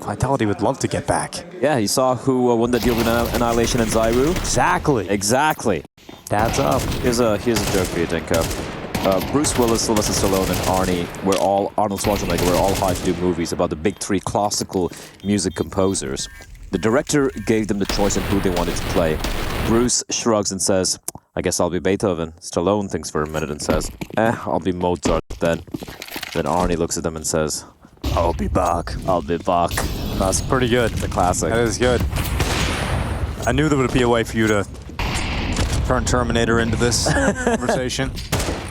S2: Vitality would love to get back.
S1: Yeah, you saw who won the deal with Annihilation and ZywOo. Exactly.
S2: That's up.
S1: Here's a joke for you, Dinko. Bruce Willis, Sylvester Stallone, and Arnold Schwarzenegger were all hired to do movies about the big 3 classical music composers. The director gave them the choice of who they wanted to play. Bruce shrugs and says, I guess I'll be Beethoven. Stallone thinks for a minute and says, I'll be Mozart then. Then Arnie looks at them and says, I'll be back.
S2: That's pretty good.
S1: It's a classic.
S2: That is good. I knew there would be a way for you to turn Terminator into this conversation.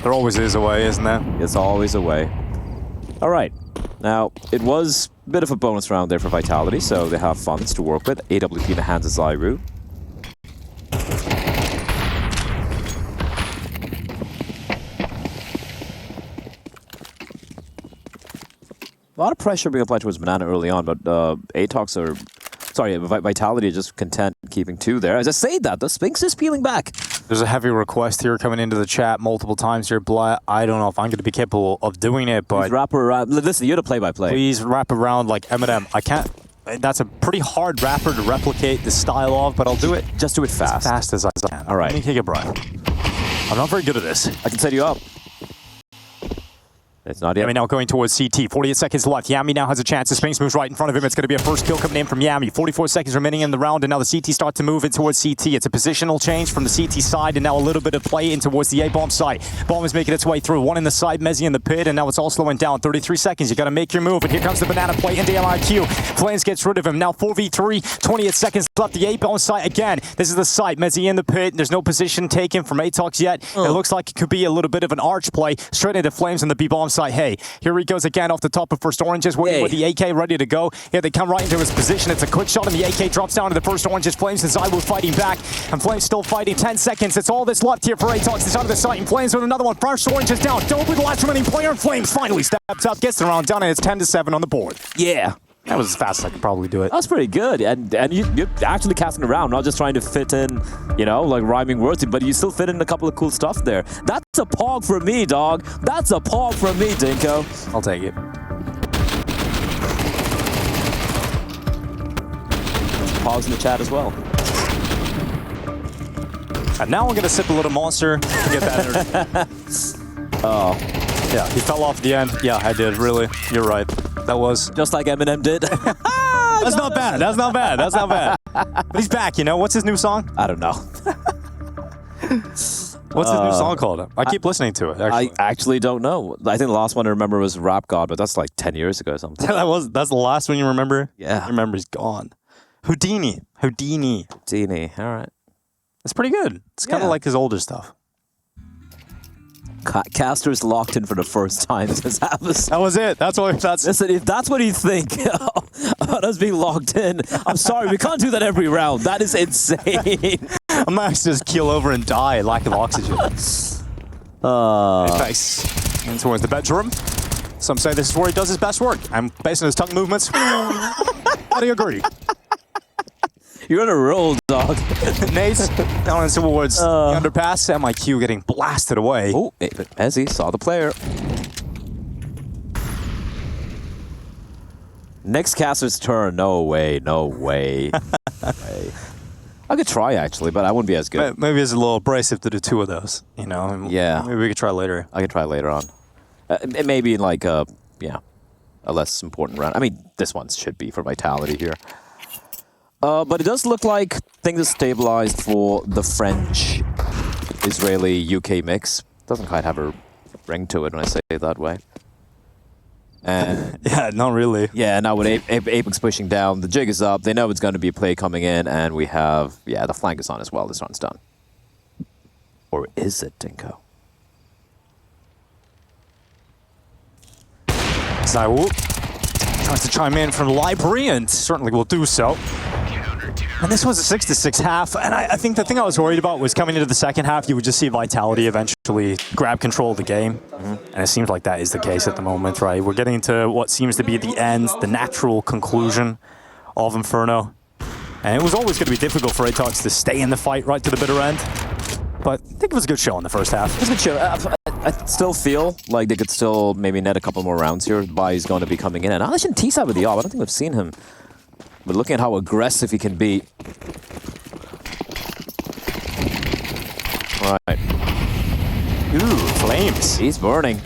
S2: There always is a way, isn't there?
S1: There's always a way. All right. Now, it was Bit of a bonus round there for Vitality, so they have funds to work with. AWP in the hands of Zyru. A lot of pressure being applied towards Banana early on, but ATOX are... Sorry, Vitality are just content keeping 2 there. As I say that, the Sphinx is peeling back.
S2: There's a heavy request here coming into the chat multiple times here, Bly. I don't know if I'm going to be capable of doing it, but...
S1: Please wrap around. Listen, you're the play-by-play.
S2: Please wrap around like Eminem. I can't... That's a pretty hard rapper to replicate the style of, but I'll do it.
S1: Just do it fast.
S2: As fast as I can.
S1: All right.
S2: Let me take a breath. I'm not very good at this.
S1: I can set you up. It's not yet.
S2: Yami now going towards CT. 48 seconds left. Yami now has a chance. The Sphinx moves right in front of him. It's going to be a first kill coming in from Yami. 44 seconds remaining in the round, and now the CT start to move in towards CT. It's a positional change from the CT side, and now a little bit of play in towards the A-bomb site. Bomb is making its way through. One in the side, Mezzi in the pit, and now it's all slowing down. 33 seconds. You got to make your move, and here comes the banana play into MIQ. Flames gets rid of him. Now 4v3. 28 seconds left. The A-bomb site again. This is the site. Mezzi in the pit. There's no position taken from ATOX yet. It looks like it could be a little bit of an arch play straight into Flames on the B-bomb site. Hey, here he goes again off the top of first oranges, waiting with the AK ready to go. Here they come right into his position. It's a quick shot, and the AK drops down to the first oranges. Flames and Zywu fighting back, and Flames still fighting. 10 seconds. It's all that's left here for ATOX. It's out of the sight, and Flames with another one. First oranges down. Don't be the last remaining player, and Flames finally steps up, gets the round done, and it's 10-7 on the board.
S1: Yeah.
S2: That was as fast as I could probably do it.
S1: That's pretty good, and you're actually casting around, not just trying to fit in, you know, like rhyming words, but you still fit in a couple of cool stuff there. That's a pog for me, dog. That's a pog for me, Dinko.
S2: I'll take it.
S1: Pogs in the chat as well.
S2: And now I'm going to sip a little Monster to get that energy. Oh. Yeah, he fell off at the end. Yeah, I did, really. You're right. That was...
S1: Just like Eminem did.
S2: That's not bad. That's not bad. That's not bad. But he's back, you know? What's his new song?
S1: I don't know.
S2: What's his new song called? I keep listening to it, actually.
S1: I actually don't know. I think the last one I remember was Rap God, but that's like 10 years ago or something.
S2: That's the last one you remember?
S1: Yeah.
S2: I remember he's gone. Houdini.
S1: Houdini, all right.
S2: It's pretty good. It's kind of like his older stuff.
S1: Caster's locked in for the first time this episode.
S2: That was it.
S1: Listen, if that's what you think about us being locked in, I'm sorry, we can't do that every round. That is insane.
S2: I might just keel over and die, lack of oxygen. Nice. And towards the bedroom. Some say this is where he does his best work. I'm based on his tongue movements. How do you agree?
S1: You're on a roll, dog.
S2: Nate's down into towards the underpass. MIQ getting blasted away.
S1: Oh, Ezzy saw the player. Next caster's turn. No way, no way. I could try, actually, but I wouldn't be as good.
S2: Maybe it's a little abrasive to do 2 of those, you know?
S1: Yeah.
S2: Maybe we could try later.
S1: I could try later on. It may be like a less important round. I mean, this one should be for Vitality here. But it does look like things are stabilized for the French-Israeli-UK mix. Doesn't quite have a ring to it when I say it that way. And
S2: yeah, not really.
S1: Yeah, now with Apex pushing down, the jig is up. They know it's going to be a play coming in, and we have, the flank is on as well. This one's done. Or is it, Dinko?
S2: Zywu tries to chime in from the library, and certainly will do so. And this was a 6-6 half, and I think the thing I was worried about was coming into the second half, you would just see Vitality eventually grab control of the game. And it seems like that is the case at the moment, right? We're getting to what seems to be the end, the natural conclusion of Inferno. And it was always going to be difficult for ATOX to stay in the fight right to the bitter end. But I think it was a good show in the first half.
S1: It was a good show. I still feel like they could still maybe net a couple more rounds here. Bai's going to be coming in. And Alishan T-side with the AWP. I don't think we've seen him. But looking at how aggressive he can be. Right.
S2: Ooh, Flames.
S1: He's burning.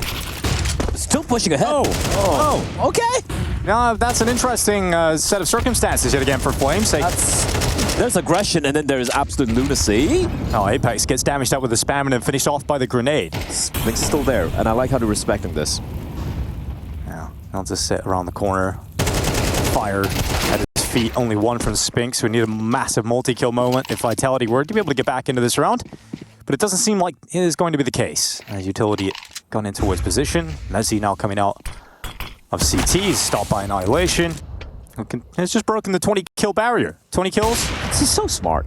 S1: Still pushing ahead.
S2: Oh,
S1: okay.
S2: Now that's an interesting set of circumstances yet again for Flames.
S1: There's aggression and then there's absolute lunacy.
S2: Oh, Apex gets damaged out with the spam and then finished off by the grenade.
S1: Sphinx is still there, and I like how they're respecting this.
S2: Yeah, I'll just sit around the corner. Fire at his feet. Only one from Sphinx. We need a massive multi-kill moment if Vitality were to be able to get back into this round. But it doesn't seem like it is going to be the case. As Utility gone in towards position. Mezzi now coming out of CTs, stopped by Annihilation. It's just broken the 20 kill barrier. 20 kills?
S1: He's so smart.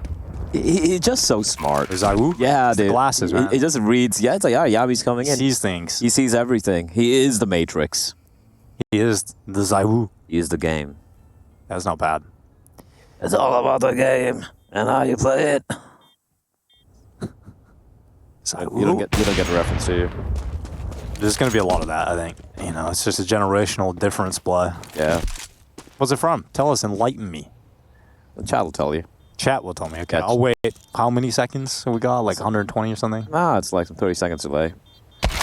S1: He's just so smart.
S2: Zaiwu?
S1: Yeah, dude.
S2: Glasses, man.
S1: It just reads. Yeah, it's like, yeah, Yami's coming in.
S2: He sees things.
S1: He sees everything. He is the Matrix.
S2: He is the Zaiwu.
S1: He is the game.
S2: That's not bad.
S1: It's all about the game and how you play it.
S2: Zaiwu?
S1: You don't get the reference, do you?
S2: There's going to be a lot of that, I think. You know, it's just a generational difference play.
S1: Yeah.
S2: What's it from? Tell us, enlighten me.
S1: The chat will tell you.
S2: Chat will tell me. Okay,
S1: Catch.
S2: I'll wait. How many seconds have we got? Like 120 or something?
S1: Ah, it's like some 30 seconds delay.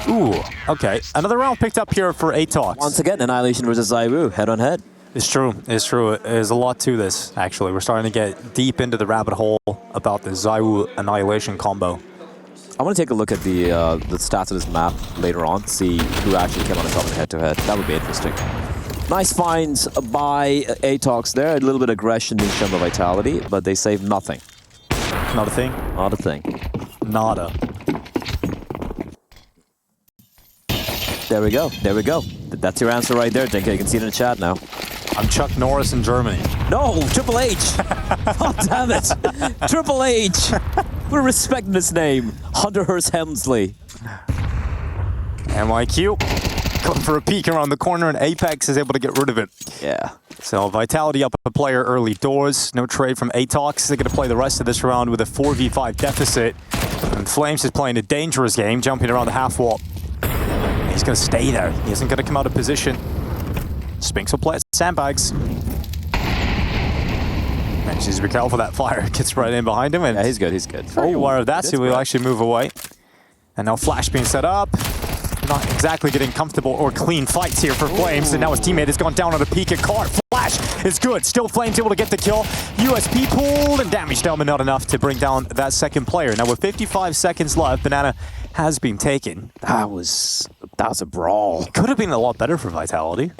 S2: Ooh, okay. Another round picked up here for ATOX.
S1: Once again, Annihilation versus Zaiwu, head on head.
S2: It's true. It's true. There's a lot to this, actually. We're starting to get deep into the rabbit hole about the Zaiwu Annihilation combo.
S1: I want to take a look at the stats of this map later on, see who actually came on the top in head-to-head. That would be interesting. Nice finds by ATOX there. A little bit of aggression in terms of vitality, but they saved nothing.
S2: Not a thing?
S1: Not a thing.
S2: Nada.
S1: There we go. There we go. That's your answer right there, Dinka. You can see it in the chat now.
S2: I'm Chuck Norris in Germany.
S1: No, Triple H. Oh, damn it. Triple H. We're respecting this name. Hunter Hearst Helmsley.
S2: MYQ. Going for a peek around the corner, and Apex is able to get rid of it.
S1: Yeah.
S2: So Vitality up a player early doors. No trade from ATOX. They're going to play the rest of this round with a 4v5 deficit. And Flames is playing a dangerous game, jumping around the half wall. He's going to stay there. He isn't going to come out of position. Spinks will play at sandbags. And she's be careful that fire gets right in behind him. And
S1: Yeah, he's good. He's good.
S2: very aware of that, so we'll
S1: right.
S2: actually move away. And now Flash being set up. Not exactly getting comfortable or clean fights here for Flames. And now his teammate has gone down on a peek at Cart. Flash is good. Still Flames able to get the kill. USP pulled and damage down, but not enough to bring down that second player. Now with 55 seconds left, Banana has been taken.
S1: That was a brawl.
S2: Could have been a lot better for Vitality.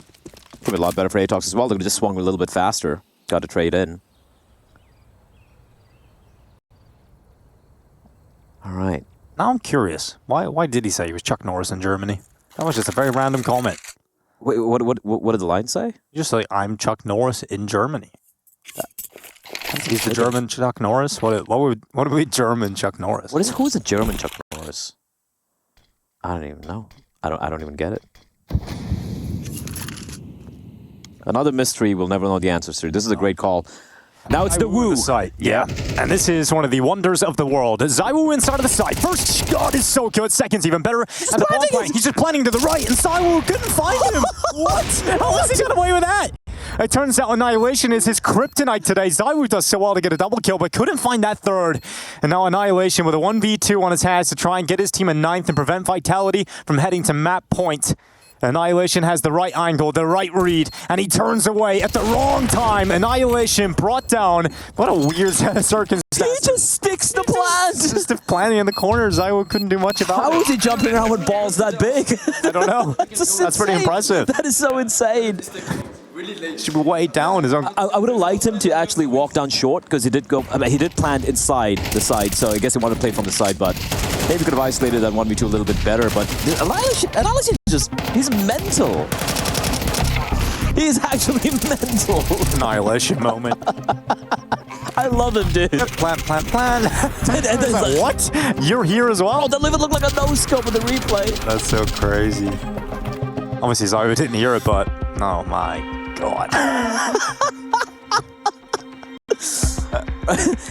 S1: Could be a lot better for ATOX as well. They could have just swung a little bit faster. Got to trade in. All right.
S2: Now I'm curious. Why did he say he was Chuck Norris in Germany? That was just a very random comment.
S1: Wait, what did the line say?
S2: Just like, I'm Chuck Norris in Germany. He's the German Chuck Norris? What would be German Chuck Norris?
S1: Who's a German Chuck Norris? I don't even know. I don't even get it. Another mystery we'll never know the answers to. This is a great call. Now it's the Woo.
S2: The site. Yeah. And this is one of the wonders of the world. Zaiwu inside of the site. First shot is so good. Second's even better. And the ball playing. He's just planning to the right, and Zaiwu couldn't find him. What? How has he got away with that? It turns out Annihilation is his kryptonite today. Zaiwu does so well to get a double kill, but couldn't find that third. And now Annihilation with a 1v2 on his hands to try and get his team a 9th and prevent Vitality from heading to map point. Annihilation has the right angle, the right read, and he turns away at the wrong time. Annihilation brought down. What a weird set of circumstances.
S1: He just sticks the plant.
S2: Just planning in the corner. Zaiwu couldn't do much about it.
S1: How is he jumping around with balls that big?
S2: I don't know. That's pretty impressive.
S1: That is so insane.
S2: Should be way down.
S1: I would have liked him to actually walk down short because he did go. I mean, he did plant inside the side, so I guess he wanted to play from the side. But maybe could have isolated that 1v2 a little bit better. But Annihilation he's mental. He's actually mental.
S2: Annihilation moment.
S1: I love him, dude.
S2: Plant.
S1: And then like,
S2: What? You're here as well?
S1: oh, that even looked like a no-scope in the replay.
S2: That's so crazy. Obviously, Zaiwu didn't hear it, but oh my god.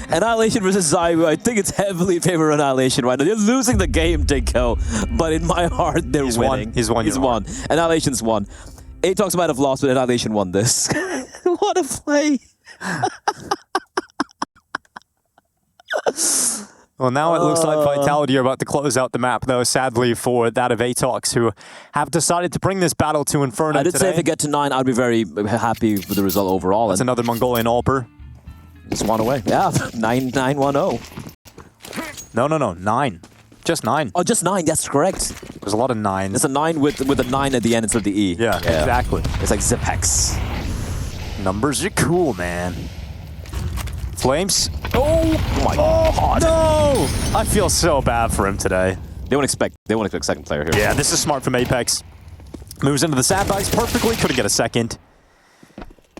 S1: Annihilation versus Zaiwu. I think it's heavily in favor of Annihilation right now. They're losing the game, Dinko, but in my heart, they're winning.
S2: He's won.
S1: He's won. Annihilation's won. ATOX might have lost, but Annihilation won this. What a play.
S2: Well, now it looks like Vitality are about to close out the map, though, sadly, for that of ATOX, who have decided to bring this battle to Inferno
S1: I did
S2: today.
S1: say if they get to 9, I'd be very happy with the result overall.
S2: That's another Mongolian Alper.
S1: Just one away. Yeah, 9-1-0.
S2: No, 9. Just 9.
S1: Oh, just 9. That's correct.
S2: There's a lot of 9s.
S1: It's a 9 with a 9 at the end instead of the E.
S2: Yeah, exactly.
S1: It's like Zipex.
S2: Numbers are cool, man. Flames.
S1: Oh my god.
S2: No! I feel so bad for him today.
S1: They won't expect second player here.
S2: Yeah, this is smart from Apex. Moves into the sandbags perfectly. Couldn't get a second.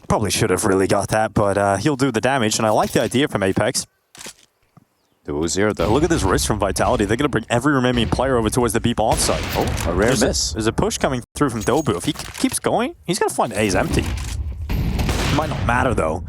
S2: Probably should have really got that, but he'll do the damage. And I like the idea from Apex.
S1: It was here, though.
S2: Look at this risk from Vitality. They're going to bring every remaining player over towards the B bomb site.
S1: Oh, a rare miss.
S2: There's a push coming through from Dobu. If he keeps going, he's going to find A's empty. Might not matter, though,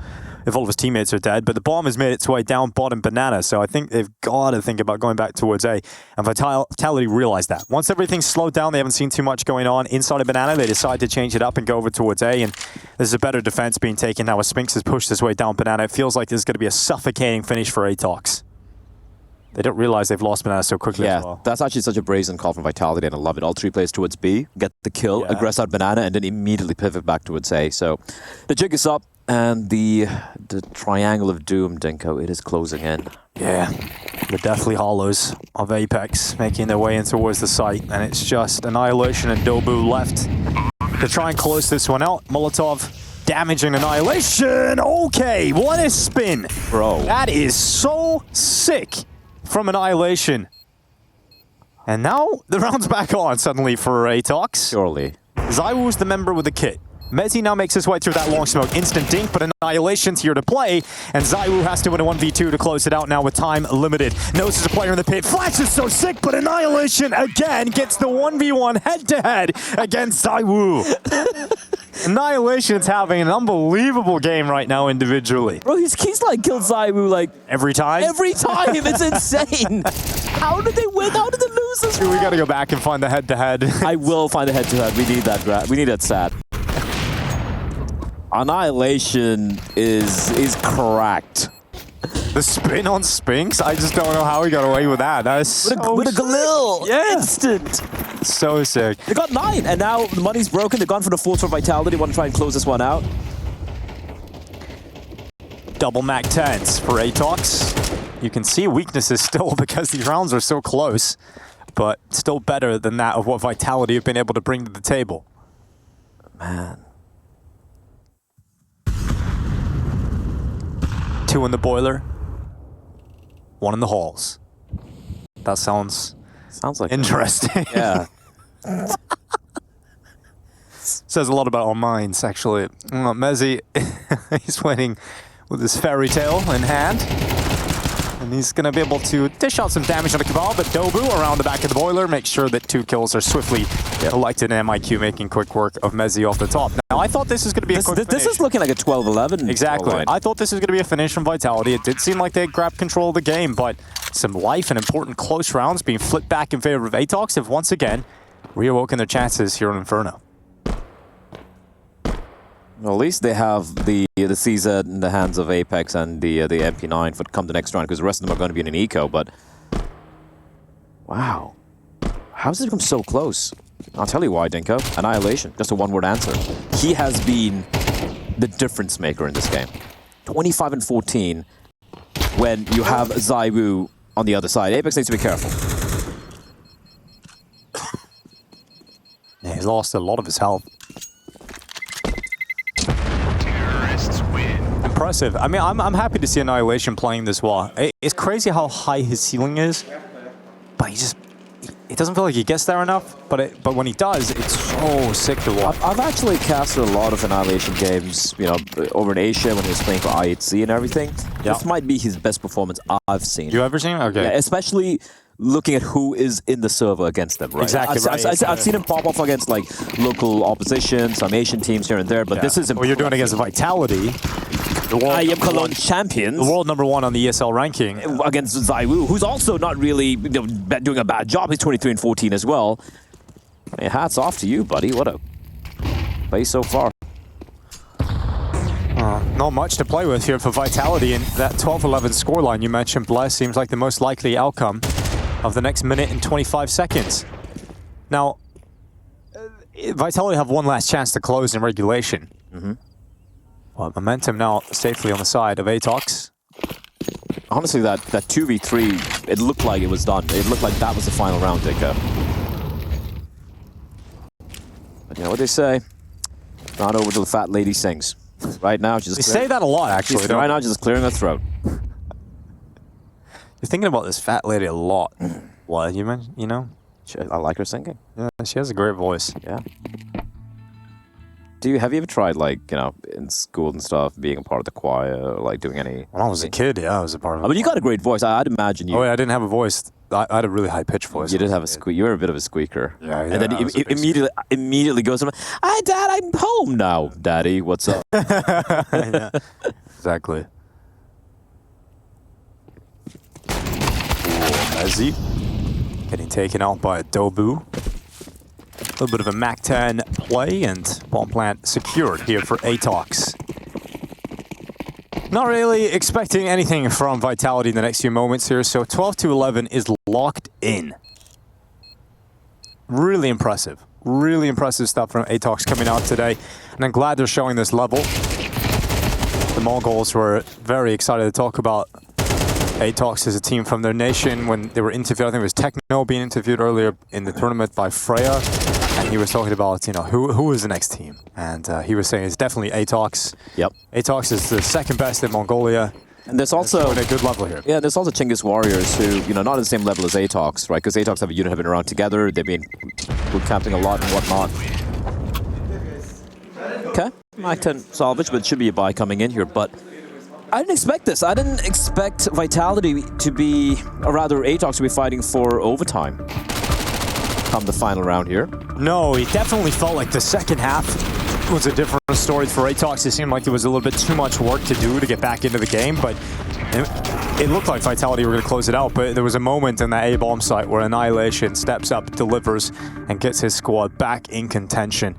S2: if all of his teammates are dead. But the bomb has made its way down bottom banana, so I think they've got to think about going back towards A. And Vitality realized that. Once everything's slowed down, they haven't seen too much going on inside of banana. They decide to change it up and go over towards A. And there's a better defense being taken now as Spinks has pushed his way down banana. It feels like there's going to be a suffocating finish for ATOX. They don't realize they've lost banana so quickly as well.
S1: That's actually such a brazen call from Vitality, and I love it. All three plays towards B, get the kill, aggress out banana, and then immediately pivot back towards A. So the jig is up, and the triangle of doom, Dinko, it is closing in.
S2: Yeah, the deathly hollows of Apex making their way in towards the site, and it's just Annihilation and Dobu left to try and close this one out. Molotov damaging Annihilation. Okay, what a spin.
S1: Bro.
S2: That is so sick from Annihilation. And now the round's back on suddenly for ATOX.
S1: Surely.
S2: ZywOo's the member with the kit. Mezzi now makes his way through that long smoke. Instant dink, but Annihilation's here to play. And ZywOo has to win a 1v2 to close it out now with time limited. Knows there's a player in the pit. Flash is so sick, but Annihilation again gets the 1v1 head-to-head against ZywOo. Annihilation's having an unbelievable game right now individually.
S1: Bro, he's like killed ZywOo like
S2: Every time?
S1: every time. It's insane. How did they win? How did they lose this
S2: We
S1: round?
S2: gotta go back and find the head-to-head.
S1: I will find a head-to-head. We need that. We need that stat. Annihilation is cracked.
S2: The spin on Spinks? I just don't know how he got away with that. That is so
S1: With a Galil.
S2: Yeah.
S1: Instant.
S2: so sick.
S1: They got 9, and now the money's broken. They've gone for the 4th for Vitality. Want to try and close this one out.
S2: Double Mac 10s for ATOX. You can see weaknesses still because these rounds are so close, but still better than that of what Vitality have been able to bring to the table.
S1: Man.
S2: 2 in the boiler, 1 in the halls. That sounds
S1: like
S2: interesting.
S1: Yeah.
S2: Says a lot about our minds, actually. Mezzi, he's waiting with his fairy tale in hand. And he's going to be able to dish out some damage on the Cabal, but Dobu around the back of the boiler makes sure that 2 kills are swiftly collected, and MIQ making quick work of Mezzi off the top. Now, I thought this was going to be a quick
S1: This
S2: finish.
S1: is looking like a 12-11.
S2: Exactly. I thought this was going to be a finish from Vitality. It did seem like they grabbed control of the game, but some life and important close rounds being flipped back in favor of ATOX have once again reawoken their chances here in Inferno.
S1: Well, at least they have the CZ in the hands of Apex and the MP9 for come the next round, because the rest of them are going to be in an eco, but... Wow. How has it become so close? I'll tell you why, Dinko. Annihilation. Just a one-word answer. He has been the difference maker in this game. 25 and 14 when you have ZywOo on the other side. Apex needs to be careful.
S2: Yeah, he's lost a lot of his health. Impressive. I mean, I'm happy to see Annihilation playing this well. It's crazy how high his ceiling is, but it doesn't feel like he gets there enough. But when he does, it's so sick to watch.
S1: I've actually casted a lot of Annihilation games, you know, over in Asia when he was playing for IHC and everything.
S2: Yeah.
S1: This might be his best performance I've seen.
S2: You ever seen him? Okay.
S1: Yeah, especially looking at who is in the server against them, right?
S2: Exactly right.
S1: I've seen him pop off against like local opposition, some Asian teams here and there, but this is
S2: well, you're doing against Vitality.
S1: I am Cologne champions.
S2: The world #1 on the ESL ranking.
S1: Against ZywOo, who's also not really doing a bad job. He's 23 and 14 as well. I mean, hats off to you, buddy. What a play so far.
S2: Not much to play with here for Vitality, and that 12-11 scoreline you mentioned, Bless, seems like the most likely outcome of the next minute and 25 seconds. Now, Vitality have one last chance to close in regulation. Well, momentum now safely on the side of ATOX.
S1: Honestly, that 2v3, it looked like it was done. It looked like that was the final round, Dicko. But you know what they say? Not over till the fat lady sings. Right now, she's just
S2: They say that a lot, actually.
S1: right now, she's just clearing her throat.
S2: You're thinking about this fat lady a lot. What, you know?
S1: I like her singing.
S2: Yeah, she has a great voice.
S1: Yeah. Have you ever tried, like, you know, in school and stuff, being a part of the choir, or like doing any?
S2: When I was a kid, yeah, I was a part of it.
S1: I mean, you got a great voice. I'd imagine you.
S2: Oh, yeah, I didn't have a voice. I had a really high pitched voice.
S1: You did have a squeak. You were a bit of a squeaker.
S2: Yeah,
S1: And then
S2: I was a big
S1: immediately goes, "Hi, Dad. I'm home now, Daddy. What's up?"
S2: Yeah, exactly. Mezzi getting taken out by a Dobu. A little bit of a MAC-10 play and bomb plant secured here for ATOX. Not really expecting anything from Vitality in the next few moments here, so 12-11 is locked in. Really impressive stuff from ATOX coming out today, and I'm glad they're showing this level. The Mongols were very excited to talk about ATOX as a team from their nation when they were interviewed. I think it was Techno being interviewed earlier in the tournament by Freya, and he was talking about, you know, who is the next team, and he was saying it's definitely ATOX.
S1: Yep.
S2: ATOX is the second best in Mongolia.
S1: And there's also
S2: at a good level here.
S1: Yeah, there's also Chinggis Warriors who, you know, not at the same level as ATOX, right? Because ATOX have a unit have been around together. They've been boot camping a lot and whatnot. Okay, MAC-10 salvage, but it should be a buy coming in here. But I didn't expect this. I didn't expect Vitality to be, or rather ATOX to be fighting for overtime come the final round here.
S2: No, it definitely felt like the second half was a different story for ATOX. It seemed like there was a little bit too much work to do to get back into the game, but it looked like Vitality were going to close it out. But there was a moment in that A-bomb site where Annihilation steps up, delivers, and gets his squad back in contention.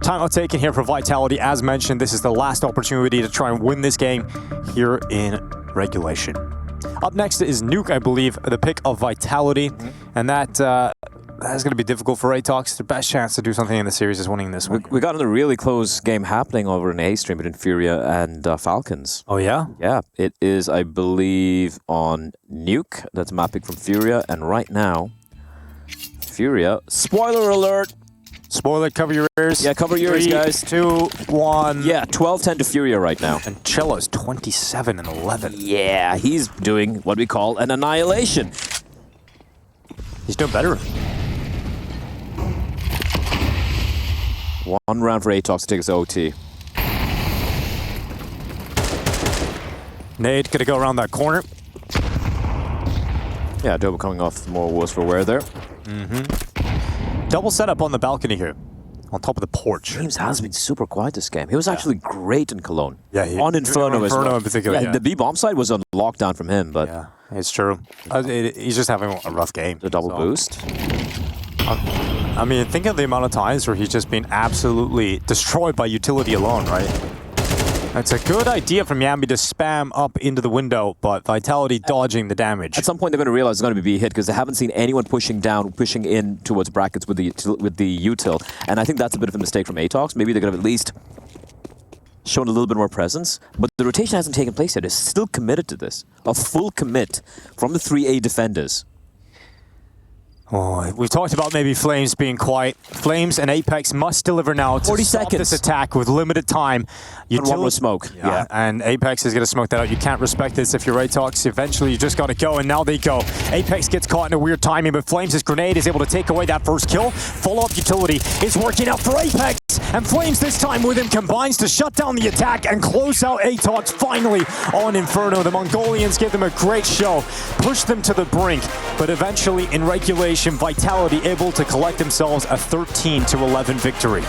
S2: Timeout taken here for Vitality. As mentioned, this is the last opportunity to try and win this game here in regulation. Up next is Nuke, I believe, the pick of Vitality, and that's going to be difficult for ATOX. Their best chance to do something in the series is winning this one.
S1: We got another really close game happening over in A stream between Furia and Falcons.
S2: Oh, yeah?
S1: Yeah, it is, I believe, on Nuke. That's a map pick from Furia, and right now, Furia, spoiler alert!
S2: Spoiler, cover your ears.
S1: Yeah, cover your ears, guys.
S2: 3, 2, 1.
S1: Yeah, 12-10 to Furia right now.
S2: And Cello's 27-11.
S1: Yeah, he's doing what we call an annihilation.
S2: He's doing better.
S1: One round for ATOX to take us to OT.
S2: Nade gonna go around that corner.
S1: Yeah, Dobo coming off more Wolves for wear there.
S2: Double setup on the balcony here, on top of the porch.
S1: James has been super quiet this game. He was actually great in Cologne.
S2: Yeah,
S1: on Inferno as well.
S2: In particular, yeah.
S1: The B-bomb side was on lockdown from him, but
S2: Yeah, it's true. He's just having a rough game.
S1: the double boost.
S2: I mean, think of the amount of times where he's just been absolutely destroyed by utility alone, right? It's a good idea from Yambi to spam up into the window, but Vitality dodging the damage.
S1: At some point, they're going to realize it's going to be a hit because they haven't seen anyone pushing down, pushing in towards brackets with the util, and I think that's a bit of a mistake from ATOX. Maybe they're going to have at least shown a little bit more presence, but the rotation hasn't taken place yet. They're still committed to this. A full commit from the 3A defenders.
S2: Oh, we've talked about maybe Flames being quiet. Flames and Apex must deliver now to
S1: 40
S2: stop
S1: seconds.
S2: this attack with limited time.
S1: And one more smoke.
S2: Yeah, and Apex is going to smoke that out. You can't respect this if you're ATOX. Eventually, you just got to go, and now they go. Apex gets caught in a weird timing, but Flames' grenade is able to take away that first kill. Follow-up utility is working out for Apex, and Flames this time with him combines to shut down the attack and close out ATOX finally on Inferno. The Mongolians give them a great show, push them to the brink, but eventually in regulation, Vitality able to collect themselves a 13-11 victory.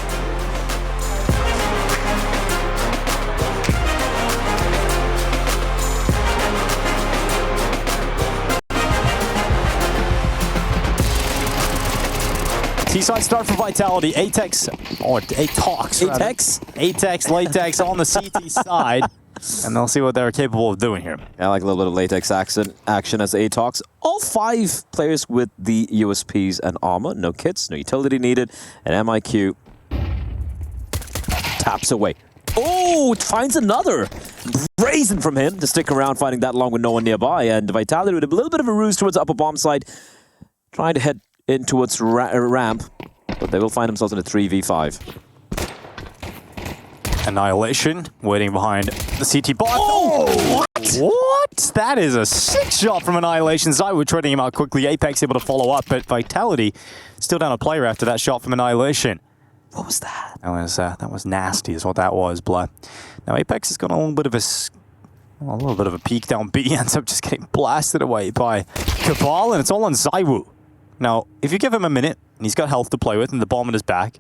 S2: T-side start for Vitality. ATOX, or ATOX. ATOX, Latex on the CT side. And they'll see what they're capable of doing here.
S1: I like a little bit of latex action as ATOX. All 5 players with the USPs and armor. No kits, no utility needed. And MIQ taps away. Oh, it finds another. Brazen from him to stick around fighting that long with no one nearby. And Vitality with a little bit of a ruse towards the upper bomb side. Trying to head in towards ramp. But they will find themselves in a 3v5.
S2: Annihilation waiting behind the CT bot.
S1: Oh,
S2: what? That is a sick shot from Annihilation. Zywood trading him out quickly. Apex able to follow up, but Vitality still down a player after that shot from Annihilation.
S1: What was that?
S2: That was nasty, is what that was, Blood. Now Apex has got a little bit of a peek down B, ends up just getting blasted away by Cabal, and it's all on ZywOo. Now, if you give him a minute and he's got health to play with and the bomb in his back,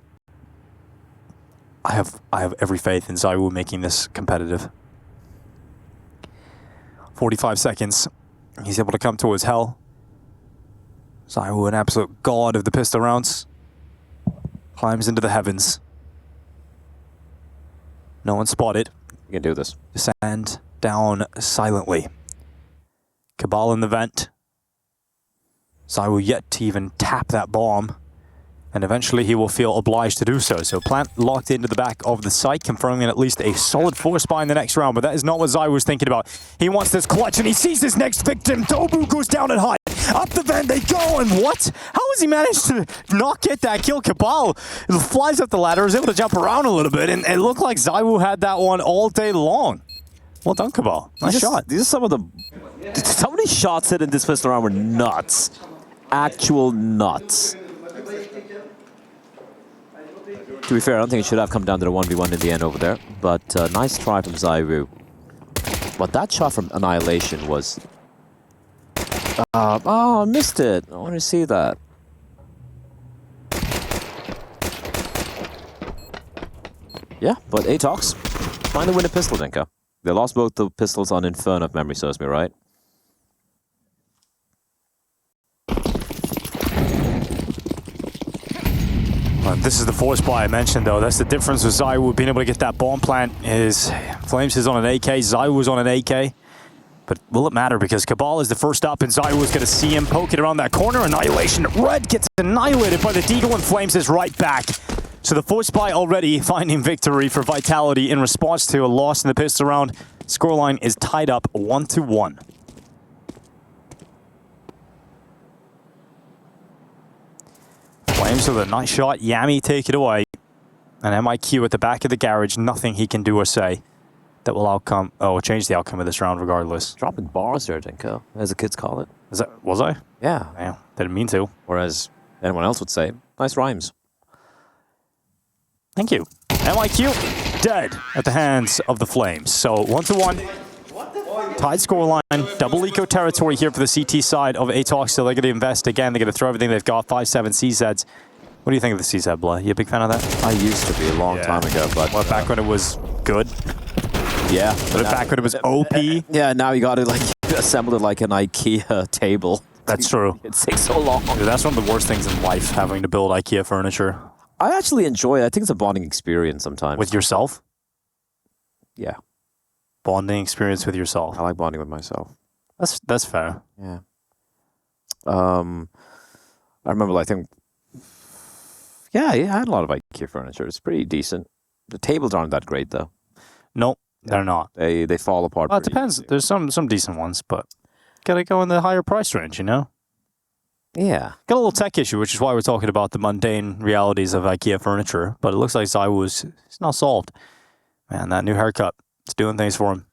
S2: I have every faith in ZywOo making this competitive. 45 seconds. He's able to come towards hell. ZywOo, an absolute god of the pistol rounds, climbs into the heavens. No one spotted.
S1: You can do this.
S2: Descend down silently. Cabal in the vent. ZywOo yet to even tap that bomb. And eventually he will feel obliged to do so. So Plant locked into the back of the site, confirming at least a solid force buy in the next round. But that is not what ZywOo was thinking about. He wants this clutch, and he sees his next victim. Tobu goes down and high. Up the vent they go, and what? How has he managed to not get that kill? Cabal flies up the ladder, is able to jump around a little bit, and it looked like ZywOo had that one all day long. Well done, Cabal. Nice shot.
S1: These are some of the shots hit in this pistol round were nuts. Actual nuts. To be fair, I don't think it should have come down to the 1v1 in the end over there, but nice try from ZywOo. But that shot from Annihilation was... oh, I missed it. I want to see that. Yeah, but ATOX finally win a pistol, Dinka. They lost both the pistols on Inferno, if memory serves me right.
S2: This is the force buy I mentioned, though. That's the difference with ZywOo being able to get that bomb plant. Is Flames is on an AK, ZywOo's on an AK. But will it matter? Because Cabal is the first up, and ZywOo is going to see him poking around that corner. Annihilation. Red gets annihilated by the Deagle, and Flames is right back. So the force buy already finding victory for Vitality in response to a loss in the pistol round. Scoreline is tied up 1-1. Flames with a nice shot. Yami take it away. And MIQ at the back of the garage. Nothing he can do or say that will change the outcome of this round regardless.
S1: Dropping bars there, Dinko, as the kids call it.
S2: Was I?
S1: Yeah.
S2: Damn, didn't mean to.
S1: Or as anyone else would say, nice rhymes.
S2: Thank you. MIQ dead at the hands of the Flames. So 1-1. Tied scoreline. Double eco territory here for the CT side of ATOX. So they're going to invest again. They're going to throw everything they've got. 5-7 CZs. What do you think of the CZ, Blood? You a big fan of that?
S1: I used to be a long time ago, but...
S2: Well, back when it was good?
S1: Yeah.
S2: But back when it was OP?
S1: Yeah, now you got to like assemble it like an IKEA table.
S2: That's true.
S1: It takes so long.
S2: Dude, that's one of the worst things in life, having to build IKEA furniture.
S1: I actually enjoy it. I think it's a bonding experience sometimes.
S2: With yourself?
S1: Yeah.
S2: Bonding experience with yourself.
S1: I like bonding with myself.
S2: That's fair.
S1: Yeah. I remember, I think... Yeah, I had a lot of IKEA furniture. It's pretty decent. The tables aren't that great, though.
S2: Nope, they're not.
S1: They fall apart.
S2: Well, it depends.
S1: Easily.
S2: There's some decent ones, but gotta go in the higher price range, you know?
S1: Yeah.
S2: Got a little tech issue, which is why we're talking about the mundane realities of IKEA furniture. But it looks like ZywOo is not solved. Man, that new haircut, it's doing things for him.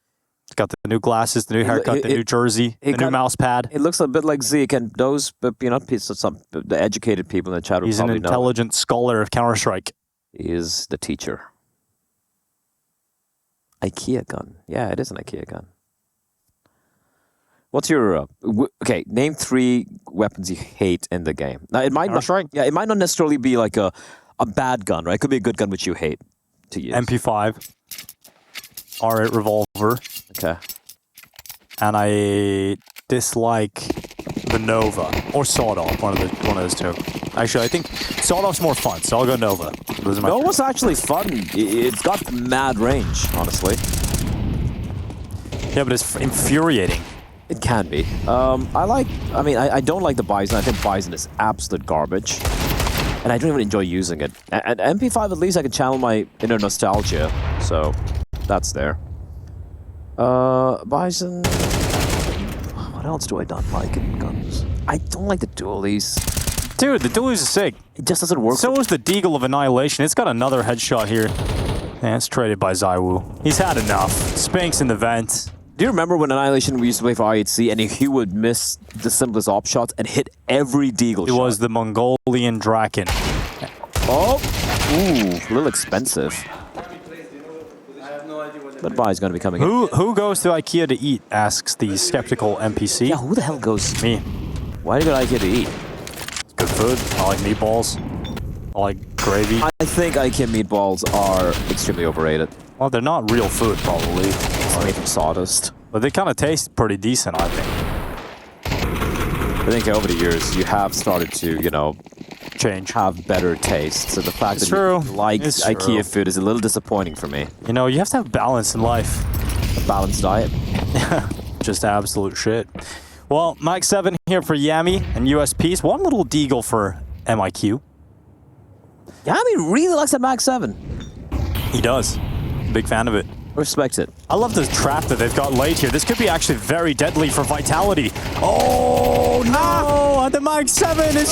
S2: It's got the new glasses, the new haircut, the new jersey, the new mouse pad.
S1: It looks a bit like Zeke, and those, the educated people in the chat will
S2: He's an
S1: probably know.
S2: intelligent scholar of Counter-Strike.
S1: He is the teacher. IKEA gun. Yeah, it is an IKEA gun. What's your okay? Name 3 weapons you hate in the game. Now it might not. Yeah, it might not necessarily be like a bad gun, right? It could be a good gun which you hate to use.
S2: MP5, R8 revolver.
S1: Okay.
S2: And I dislike the Nova or Sawed-Off, one of those two. Actually, I think Sawed-Off's more fun, so I'll go Nova.
S1: Nova's actually fun. It's got mad range, honestly.
S2: Yeah, but it's infuriating.
S1: It can be. I don't like the Bison. I think Bison is absolute garbage. And I don't even enjoy using it. And MP5, at least I can channel my inner nostalgia. So, that's there. Bison... What else do I not like in guns? I don't like the dualies.
S2: Dude, the dualies is sick.
S1: It just doesn't work.
S2: So is the Deagle of Annihilation. It's got another headshot here. And it's traded by ZywOo. He's had enough. Spinks in the vent.
S1: Do you remember when Annihilation we used to play for IHC and he would miss the simplest op shots and hit every Deagle shot?
S2: It was the Mongolian Draken.
S1: Oh! Ooh, a little expensive.
S4: I have no idea what
S1: But Bai's going to be coming in.
S2: Who goes to IKEA to eat? Asks the skeptical NPC.
S1: Yeah, who the hell goes?
S2: Me.
S1: Why do you go to IKEA to eat?
S2: Good food. I like meatballs. I like gravy.
S1: I think IKEA meatballs are extremely overrated.
S2: Well, they're not real food, probably.
S1: It's made from sawdust.
S2: But they kind of taste pretty decent, I think.
S1: I think over the years you have started to, you know,
S2: Change.
S1: have better taste. So the fact
S2: It's
S1: that
S2: true.
S1: you like
S2: It's
S1: IKEA
S2: true.
S1: food is a little disappointing for me.
S2: You know, you have to have balance in life.
S1: A balanced diet.
S2: Just absolute shit. Well, Mike 7 here for Yami and USPs. One little deagle for MIQ.
S1: Yami really likes that Max 7.
S2: He does. Big fan of it.
S1: Respect it.
S2: I love the trap that they've got laid here. This could be actually very deadly for Vitality. Oh, no! The Mike 7 is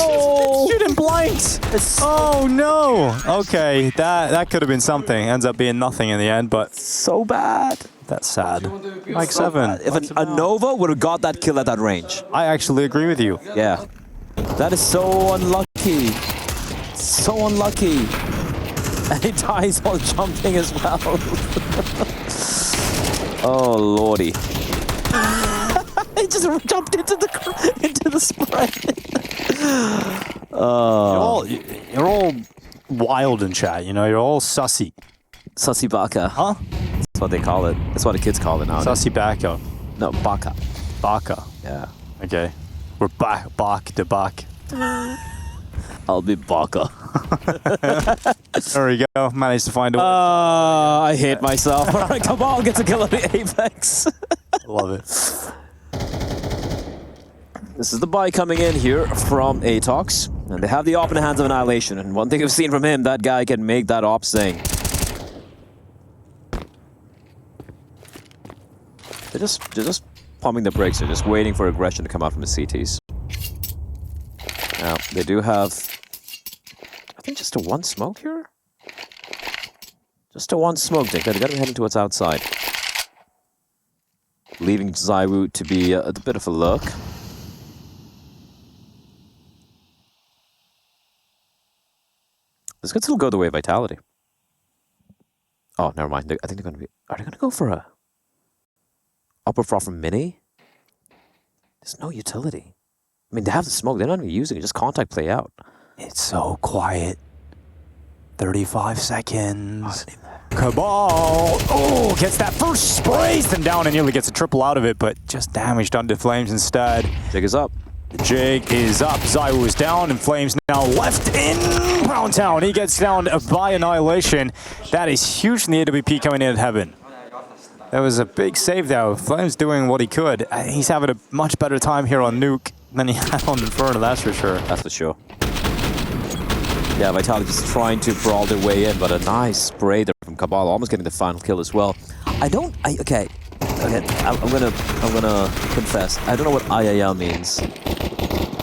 S2: shooting blanks. Oh, no. Okay, that could have been something. Ends up being nothing in the end, but
S1: So bad.
S2: that's sad. Mike 7.
S1: If a Nova would have got that kill at that range.
S2: I actually agree with you.
S1: Yeah. That is so unlucky. So unlucky. And he dies while jumping as well. Oh, lordy. He just jumped into the spray.
S2: You're all wild in chat, you know? You're all sussy.
S1: Sussy baka.
S2: Huh?
S1: That's what they call it. That's what the kids call it now.
S2: Sussy backo.
S1: No, baka.
S2: Baka.
S1: Yeah.
S2: Okay. We're back to back.
S1: I'll be baka.
S2: There we go. Managed to find a way.
S1: I hate myself. All right, come on, get a kill on the Apex.
S2: Love it.
S1: This is the buy coming in here from ATOX. And they have the op in the hands of Annihilation. And one thing I've seen from him, that guy can make that op sing. They're just pumping the brakes. They're just waiting for aggression to come out from the CTs. Now, they do have, I think, just a one smoke here? Just a one smoke, Dick. They gotta be heading towards outside. Leaving Zaiwu to be a bit of a look. This could still go the way of Vitality. Oh, never mind. I think they're gonna be, are they gonna go for a upper froth from Mini? There's no utility. I mean, they have the smoke. They're not even using it. Just contact play out.
S2: It's so quiet. 35 seconds. Cabal. Oh, gets that first sprays them down and nearly gets a triple out of it, but just damage done to Flames instead.
S1: Jig is up.
S2: The jig is up. Zaiwu is down, and Flames now left in Brown Town. He gets down by Annihilation. That is huge from the AWP coming in at Heaven. That was a big save, though. Flames doing what he could. He's having a much better time here on Nuke than he had on Inferno, that's for sure.
S1: That's for sure. Yeah, Vitality just trying to brawl their way in, but a nice spray there from Cabal, almost getting the final kill as well. Okay, I'm gonna confess. I don't know what IIL means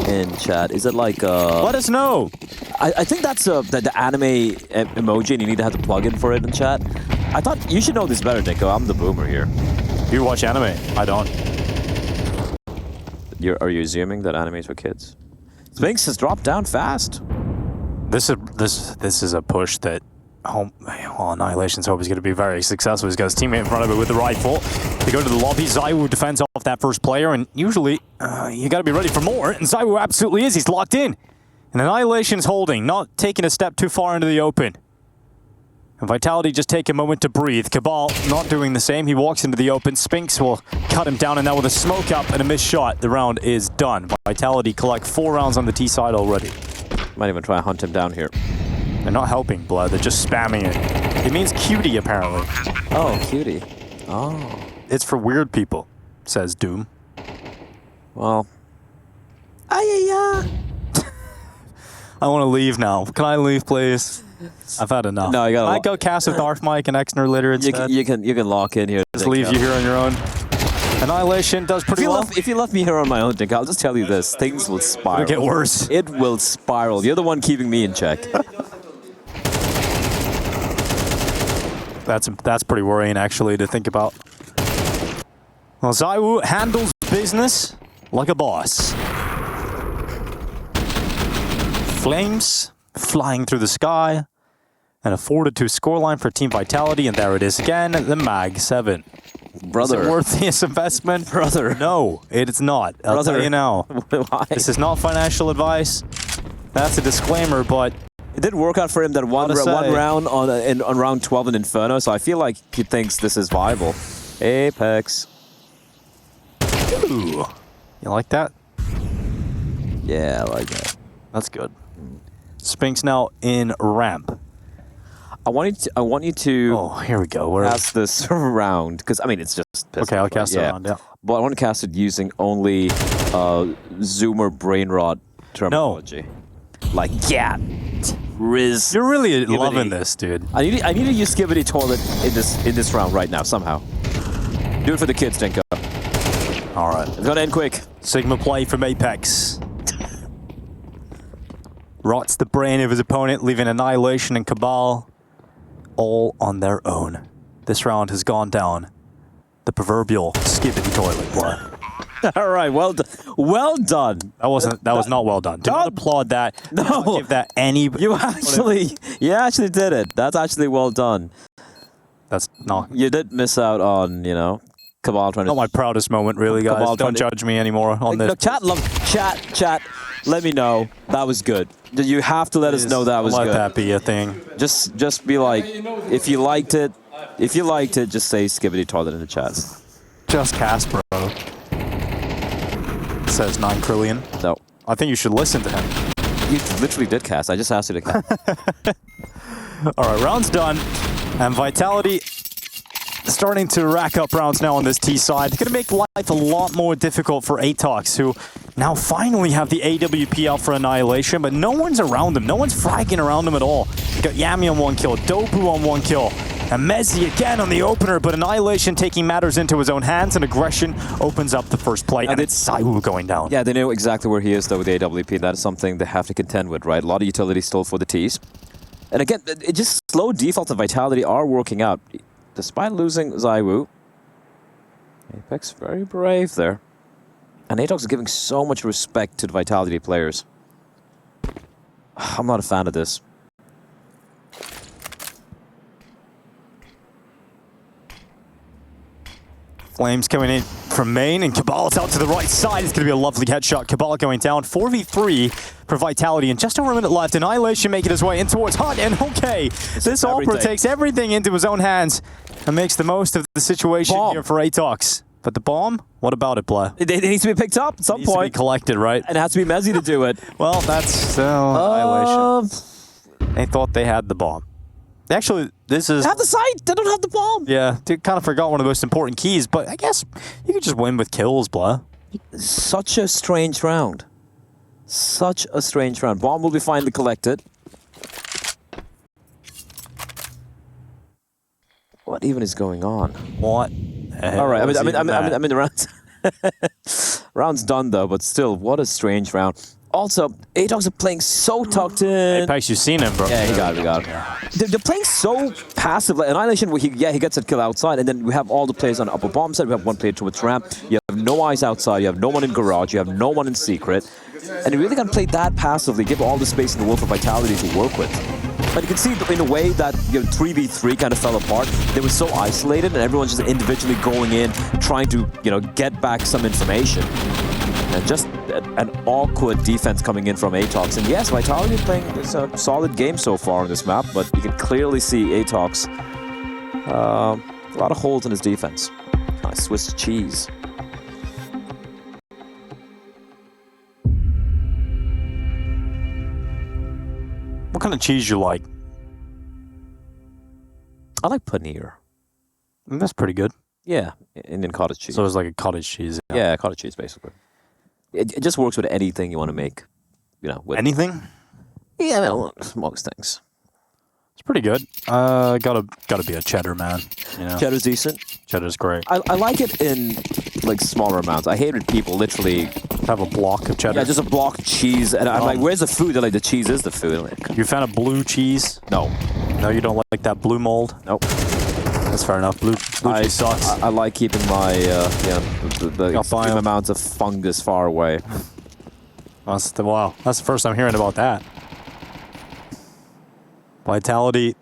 S1: in chat. Is it like
S2: Let us know.
S1: I think that's the anime emoji, and you need to have the plugin for it in chat. I thought you should know this better, Nico. I'm the boomer here.
S2: You watch anime. I don't.
S1: Are you assuming that anime is for kids? Sphinx has dropped down fast.
S2: This is a push that Annihilation's hope is going to be very successful. He's got his teammate in front of it with the rifle. They go to the lobby. Zaiwu defends off that first player, and usually you got to be ready for more. And Zaiwu absolutely is. He's locked in. And Annihilation's holding, not taking a step too far into the open. And Vitality just take a moment to breathe. Cabal not doing the same. He walks into the open. Spinks will cut him down, and now with a smoke up and a missed shot, the round is done. Vitality collect 4 rounds on the T side already.
S1: Might even try and hunt him down here.
S2: They're not helping Blood, they're just spamming it. It means cutie, apparently.
S1: Oh, cutie. Oh.
S2: It's for weird people, says Doom.
S1: Well.
S2: I want to leave now. Can I leave, please? I've had enough.
S1: No, you gotta.
S2: I go cast with Darth Mike and Exner later instead.
S1: You can lock in here.
S2: Just leave you here on your own. Annihilation does pretty well.
S1: If you left me here on my own, Dick, I'll just tell you this: things will spiral.
S2: It'll get worse.
S1: It will spiral. You're the one keeping me in check.
S2: That's pretty worrying, actually, to think about. Well, Zaiwu handles business like a boss. Flames flying through the sky. And a 4-2 scoreline for Team Vitality, and there it is again, the Mag 7.
S1: Brother.
S2: Is it worth this investment?
S1: Brother.
S2: No, it is not. I'll
S1: Brother.
S2: tell you now.
S1: Why?
S2: This is not financial advice. That's a disclaimer, but
S1: It didn't work out for him that one round on round 12 in Inferno, so I feel like he thinks this is viable. Apex.
S2: ooh, you like that?
S1: Yeah, I like that.
S2: That's good. Spinks now in ramp.
S1: I want you to
S2: Oh, here we go. Where
S1: cast this round, because, I mean, it's just pissed
S2: okay, I'll
S1: off,
S2: cast it around, yeah.
S1: But I want to cast it using only Zoomer brain rot terminology. Like, yeah, Riz.
S2: You're really
S1: Skibbity.
S2: loving this, dude.
S1: I need to use Skibbity Toilet in this round right now, somehow. Do it for the kids, Denko.
S2: All right.
S1: It's going to end quick.
S2: Sigma play from Apex. Rots the brain of his opponent, leaving Annihilation and Cabal all on their own. This round has gone down the proverbial skibbity toilet blood.
S1: All right, well done. Well done.
S2: That was not well done. Do not applaud that. Do not give that any.
S1: You actually did it. That's actually well done.
S2: That's not.
S1: You did miss out on, Cabal trying to...
S2: Not my proudest moment, really, guys.
S1: Cabal
S2: Don't judge me anymore on this.
S1: Look, chat. Let me know that was good. You have to let us know that was
S2: Let
S1: good.
S2: that be a thing.
S1: Just be like, if you liked it, just say Skibbity Toilet in the chat.
S2: Just cast, bro. Says 9 Krillian.
S1: No,
S2: I think you should listen to him.
S1: you literally did cast. I just asked you to cast.
S2: All right, round's done. And Vitality starting to rack up rounds now on this T side. Going to make life a lot more difficult for ATOX, who now finally have the AWP out for Annihilation, but no one's around them. No one's fragging around them at all. You got Yami on 1 kill, Dopu on 1 kill, and Mezzi again on the opener, but Annihilation taking matters into his own hands, and aggression opens up the first play, and it's Saiwu going down.
S1: Yeah, they know exactly where he is, though, with the AWP. That is something they have to contend with, right? A lot of utility still for the Ts. And again, it just slow defaults and Vitality are working out. Despite losing Zaiwu, Apex very brave there. And ATOX is giving so much respect to the Vitality players. I'm not a fan of this.
S2: Flames coming in from main, and Cabal's out to the right side. It's going to be a lovely headshot. Cabal going down. 4v3 for Vitality, and just over a minute left. Annihilation making his way in towards Hunt, and okay, this Opera takes everything into his own hands and makes the most of the situation here for ATOX. But the bomb? What about it, Blah?
S1: It needs to be picked up at some
S2: Needs to be
S1: point.
S2: collected, right?
S1: And it has to be Mezzi to do it.
S2: Well, that's Annihilation. They thought they had the bomb. Actually, this is...
S1: They have the site! They don't have the bomb!
S2: Yeah, they kind of forgot one of the most important keys, but I guess you could just win with kills, Blah.
S1: Such a strange round. Such a strange round. Bomb will be finally collected. What even is going on?
S2: What?
S1: All right, I mean the round's round's done though, but still, what a strange round. Also, ATOX are playing so tucked in.
S2: Apex, you've seen him, bro.
S1: Yeah, he got it. They're playing so passive. Like Annihilation, where he gets a kill outside, and then we have all the players on the upper bomb side. We have one player towards ramp. You have no eyes outside. You have no one in garage. You have no one in secret. And you really got to play that passively, give all the space in the world for Vitality to work with. But you can see in a way that 3v3 kind of fell apart. They were so isolated, and everyone's just individually going in, trying to get back some information. And just an awkward defense coming in from ATOX. And yes, Vitality playing a solid game so far on this map, but you can clearly see ATOX a lot of holes in his defense. Nice Swiss cheese.
S2: What kind of cheese you like?
S1: I like paneer.
S2: That's pretty good.
S1: Yeah, Indian cottage cheese.
S2: So it's like a cottage cheese.
S1: Yeah, cottage cheese, basically. It just works with anything you want to make. With
S2: Anything?
S1: Yeah, well, most things.
S2: It's pretty good. Gotta be a cheddar, man.
S1: Cheddar's decent.
S2: Cheddar's great.
S1: I like it in smaller amounts. I hate when people literally
S2: have a block of cheddar.
S1: Yeah, just a block of cheese, and I'm like, where's the food? They're like, the cheese is the food. Like,
S2: you a fan of blue cheese?
S1: No.
S2: No, you don't like that blue mold?
S1: Nope.
S2: That's fair enough. Blue cheese sucks.
S1: I like keeping my the extreme amounts of fungus far away.
S2: Wow, that's the first I'm hearing about that. Vitality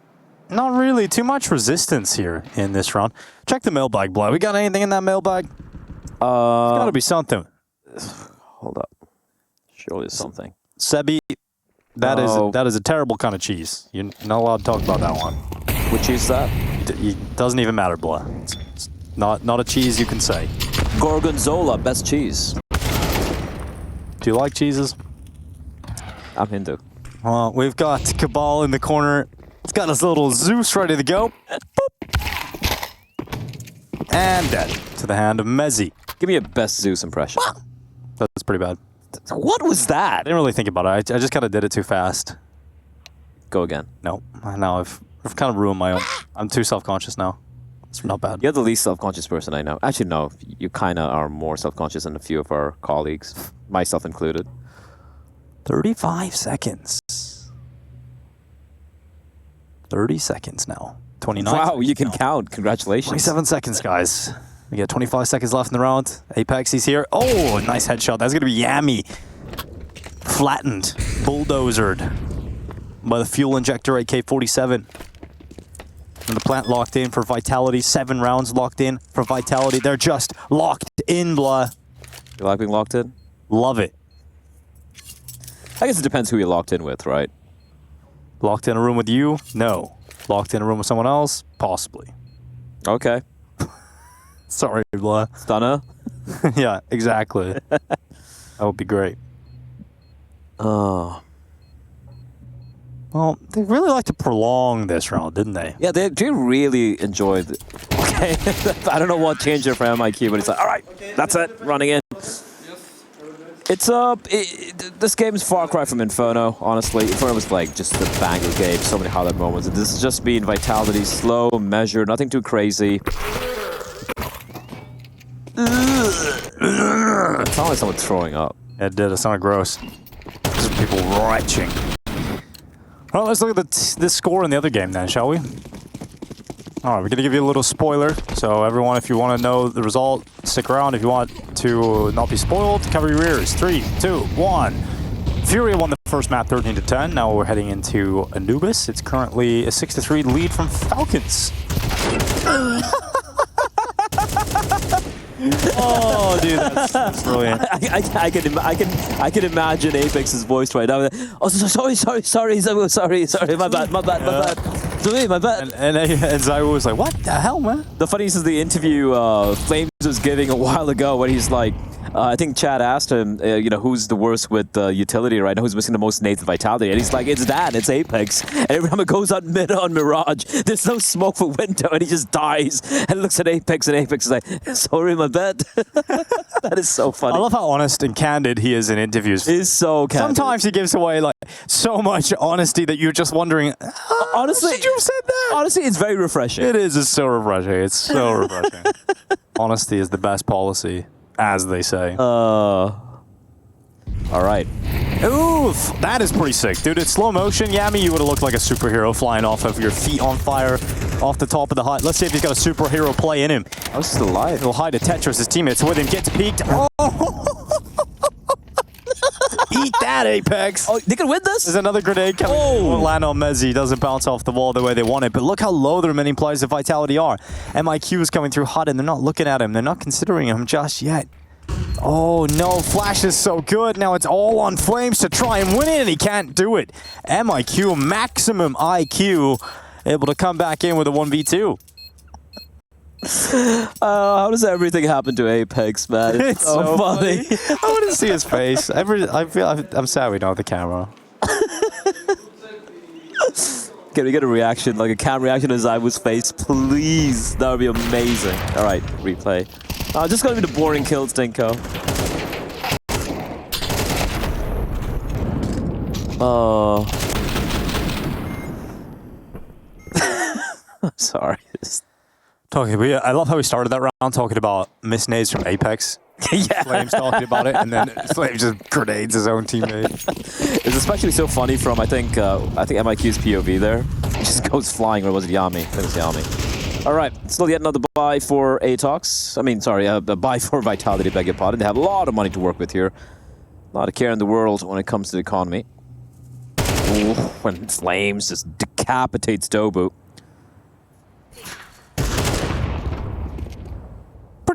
S2: Not really too much resistance here in this round. Check the mailbag, Blood. We got anything in that mailbag? There's got to be something.
S1: Hold up. Surely it's something.
S2: Sebi, that is a terrible kind of cheese. You're not allowed to talk about that one.
S1: What cheese is that?
S2: It doesn't even matter, Blood. It's not a cheese you can say.
S1: Gorgonzola, best cheese.
S2: Do you like cheeses?
S1: I'm Hindu.
S2: Well, we've got Cabal in the corner. It's got his little Zeus ready to go. Boop. And dead to the hand of Mezzi.
S1: Give me a best Zeus impression.
S2: That's pretty bad.
S1: What was
S2: I
S1: that?
S2: didn't really think about it. I just kind of did it too fast.
S1: Go again.
S2: No, now I've kind of ruined my own. I'm too self-conscious now. It's not bad.
S1: You're the least self-conscious person I know. Actually, no. You kind of are more self-conscious than a few of our colleagues, myself included.
S2: 35 seconds. 30 seconds now. 29
S1: Wow,
S2: seconds
S1: you can
S2: now.
S1: count. Congratulations.
S2: 27 seconds, guys. We got 25 seconds left in the round. Apex, he's here. Oh, nice headshot. That's going to be Yami. Flattened. Bulldozered by the fuel injector AK-47. And the plant locked in for Vitality. 7 rounds locked in for Vitality. They're just locked in, blah.
S1: You like being locked in?
S2: Love it.
S1: I guess it depends who you're locked in with, right?
S2: Locked in a room with you? No. Locked in a room with someone else? Possibly.
S1: Okay.
S2: Sorry, blah.
S1: Stunner?
S2: Yeah, exactly. That would be great.
S1: Oh.
S2: Well, they really like to prolong this round, didn't they?
S1: Yeah, they do really enjoy it. Okay. I don't know what changed it for MIQ, but it's like, all right, that's it, running in. It's this game is far cry from Inferno, honestly. Inferno was like just the banger game, so many highlight moments. And this has just been Vitality, slow, measured, nothing too crazy. It sounded like someone throwing up.
S2: It did. It sounded gross. Just people retching. Well, let's look at the score in the other game then, shall we? All right, we're going to give you a little spoiler. So everyone, if you want to know the result, stick around. If you want to not be spoiled, cover your ears. 3, 2, 1. Furia won the first map 13-10. Now we're heading into Anubis. It's currently a 6-3 lead from Falcons. Oh, dude, that's brilliant.
S1: I can imagine Apex's voice right now. Oh, sorry, my bad. Sorry, my bad.
S2: And Zai was like, what the hell, man?
S1: The funniest is the interview Flames was giving a while ago when he's like, I think Chad asked him, you know, who's the worst with utility right now, who's missing the most nades with Vitality, and he's like, it's that, it's Apex. And every time it goes on mid on Mirage, there's no smoke for window, and he just dies and looks at Apex, and Apex is like, sorry, my bad. That is so funny.
S2: I love how honest and candid he is in interviews.
S1: He's so candid.
S2: Sometimes he gives away like so much honesty that you're just wondering,
S1: honestly,
S2: should you have said that?
S1: Honestly, it's very refreshing.
S2: It is. It's so refreshing. It's so refreshing. Honesty is the best policy, as they say.
S1: All right.
S2: Oof! That is pretty sick, dude. It's slow motion. Yami, you would have looked like a superhero flying off of your feet on fire off the top of the hut. Let's see if he's got a superhero play in him.
S1: I was still alive.
S2: He'll hide a Tetris. His teammates with him. Gets peeked. Oh! Eat that, Apex!
S1: Oh, they can win this?
S2: There's another grenade coming.
S1: Oh.
S2: Won't land on Mezzi. Doesn't bounce off the wall the way they want it. But look how low the remaining players of Vitality are. MIQ is coming through hot and they're not looking at him. They're not considering him just yet. Oh no, Flash is so good. Now it's all on Flames to try and win it, and he can't do it. MIQ, maximum IQ, able to come back in with a 1v2.
S1: How does everything happen to Apex, man? It's so funny.
S2: I want to see his face. I'm sad we don't have the camera.
S1: Can we get a reaction, like a cam reaction to Zywo's face, please? That would be amazing. All right, replay. Just gonna be the boring kill, Stinko. Oh. Sorry.
S2: I love how we started that round talking about miss nades from Apex.
S1: Yeah.
S2: Flames talking about it, and then Flames just grenades his own teammate.
S1: It's especially so funny from I think MIQ's POV there. He just goes flying. Or was it Yami? I think it was Yami. All right, still yet another buy for ATOX. I mean, sorry, a buy for Vitality, beg your pardon. They have a lot of money to work with here. A lot of care in the world when it comes to the economy. Ooh, when Flames just decapitates Dobu.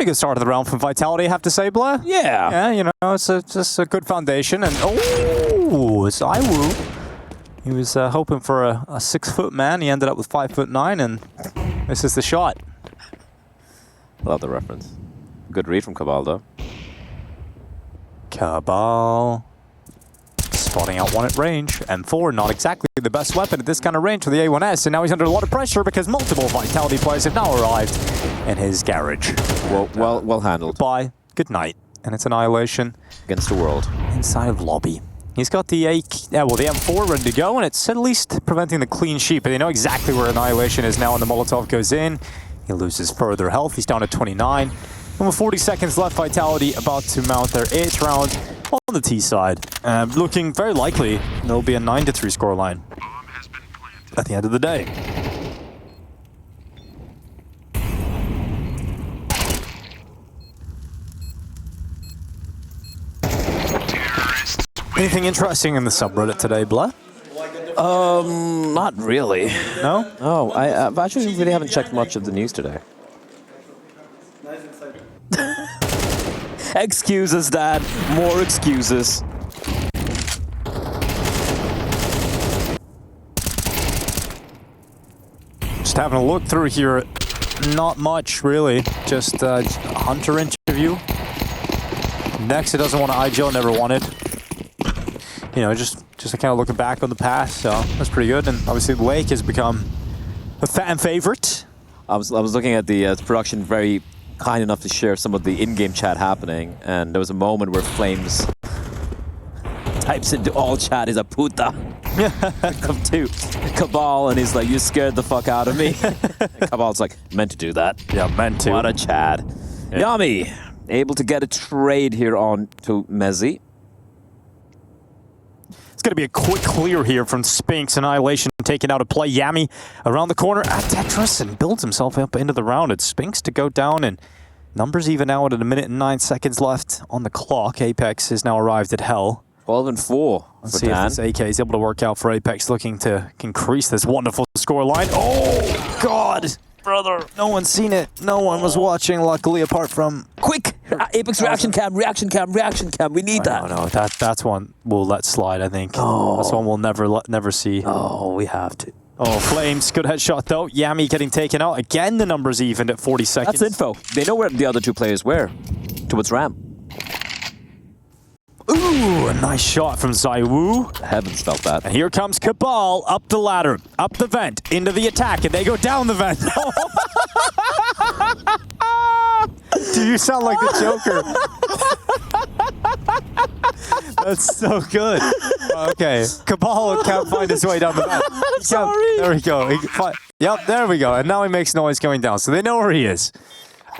S2: good start of the round from Vitality, I have to say, Blair.
S1: Yeah.
S2: Yeah, you know, it's just a good foundation. And oh, it's Iwu. He was hoping for a 6-foot man. He ended up with 5'9", and this is the shot.
S1: Love the reference. Good read from Cabal, though.
S2: Cabal spotting out one at range. M4, not exactly the best weapon at this kind of range for the A1S, and now he's under a lot of pressure because multiple Vitality players have now arrived in his garage.
S1: Well handled.
S2: Bye. Good night. And it's Annihilation
S1: Against the world.
S2: inside of lobby. He's got the the M4 ready to go, and it's at least preventing the clean sheet, but they know exactly where Annihilation is now, and the Molotov goes in. He loses further health. He's down at 29. And with 40 seconds left, Vitality about to mount their 8th round on the T side. Looking very likely there'll be a 9-3 scoreline at the end of the day. Anything interesting in the subreddit today, Blah?
S1: Not really.
S2: No?
S1: No, I actually really haven't checked much of the news today.
S4: Nice inside.
S1: Excuses, Dad. More excuses.
S2: Just having a look through here. Not much, really. Just a Hunter interview. Next, it doesn't want to IGL, never wanted. You know, just kind of looking back on the past, so that's pretty good. And obviously, Lake has become a fan favorite.
S1: I was looking at the production, very kind enough to share some of the in-game chat happening, and there was a moment where Flames types into all chat, he's a puta. Come to Cabal, and he's like, you scared the fuck out of me. And Cabal's like, meant to do that.
S2: Yeah, meant to.
S1: What a Chad.
S2: Yeah.
S1: Yami, able to get a trade here on to Mezzi.
S2: It's going to be a quick clear here from Spinks. Annihilation taken out of play. Yami around the corner at Tetris and builds himself up into the round. It's Spinks to go down, and numbers even out at 1 minute and 9 seconds left on the clock. Apex has now arrived at Hell.
S1: 12-4
S2: Let's
S1: for
S2: see
S1: Dan.
S2: if this AK is able to work out for Apex, looking to increase this wonderful scoreline. Oh, God! Brother, no one's seen it. No one was watching, luckily, apart from...
S1: Quick! Apex reaction cam. We need that.
S2: No, that's one we'll let slide, I think. Oh. That's one we'll never see.
S1: Oh, we have to.
S2: Oh, Flames, good headshot though. Yami getting taken out. Again, the numbers evened at 40 seconds.
S1: That's info. They know where the other two players were. Towards Ram.
S2: Ooh, a nice shot from Zaiwu.
S1: Heavens felt that.
S2: And here comes Cabal up the ladder, up the vent, into the attack, and they go down the vent. Do you sound like the Joker? That's so good. Okay, Cabal can't find his way down the vent.
S1: Sorry.
S2: There we go. Yep, there we go. And now he makes noise going down, so they know where he is.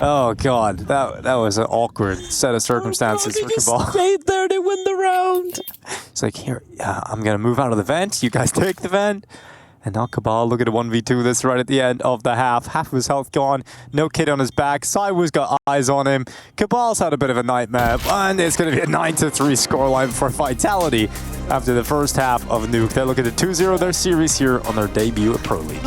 S2: Oh God, that was an awkward set of circumstances for Cabal.
S1: Stayed there to win the round.
S2: It's like, here, I'm gonna move out of the vent. You guys take the vent. And now Cabal, look at a 1v2 this right at the end of the half. Half of his health gone. No kid on his back. Saiwu's got eyes on him. Cabal's had a bit of a nightmare. And it's going to be a 9-3 scoreline for Vitality after the first half of Nuke. They look at the 2-0 their series here on their debut at Pro League.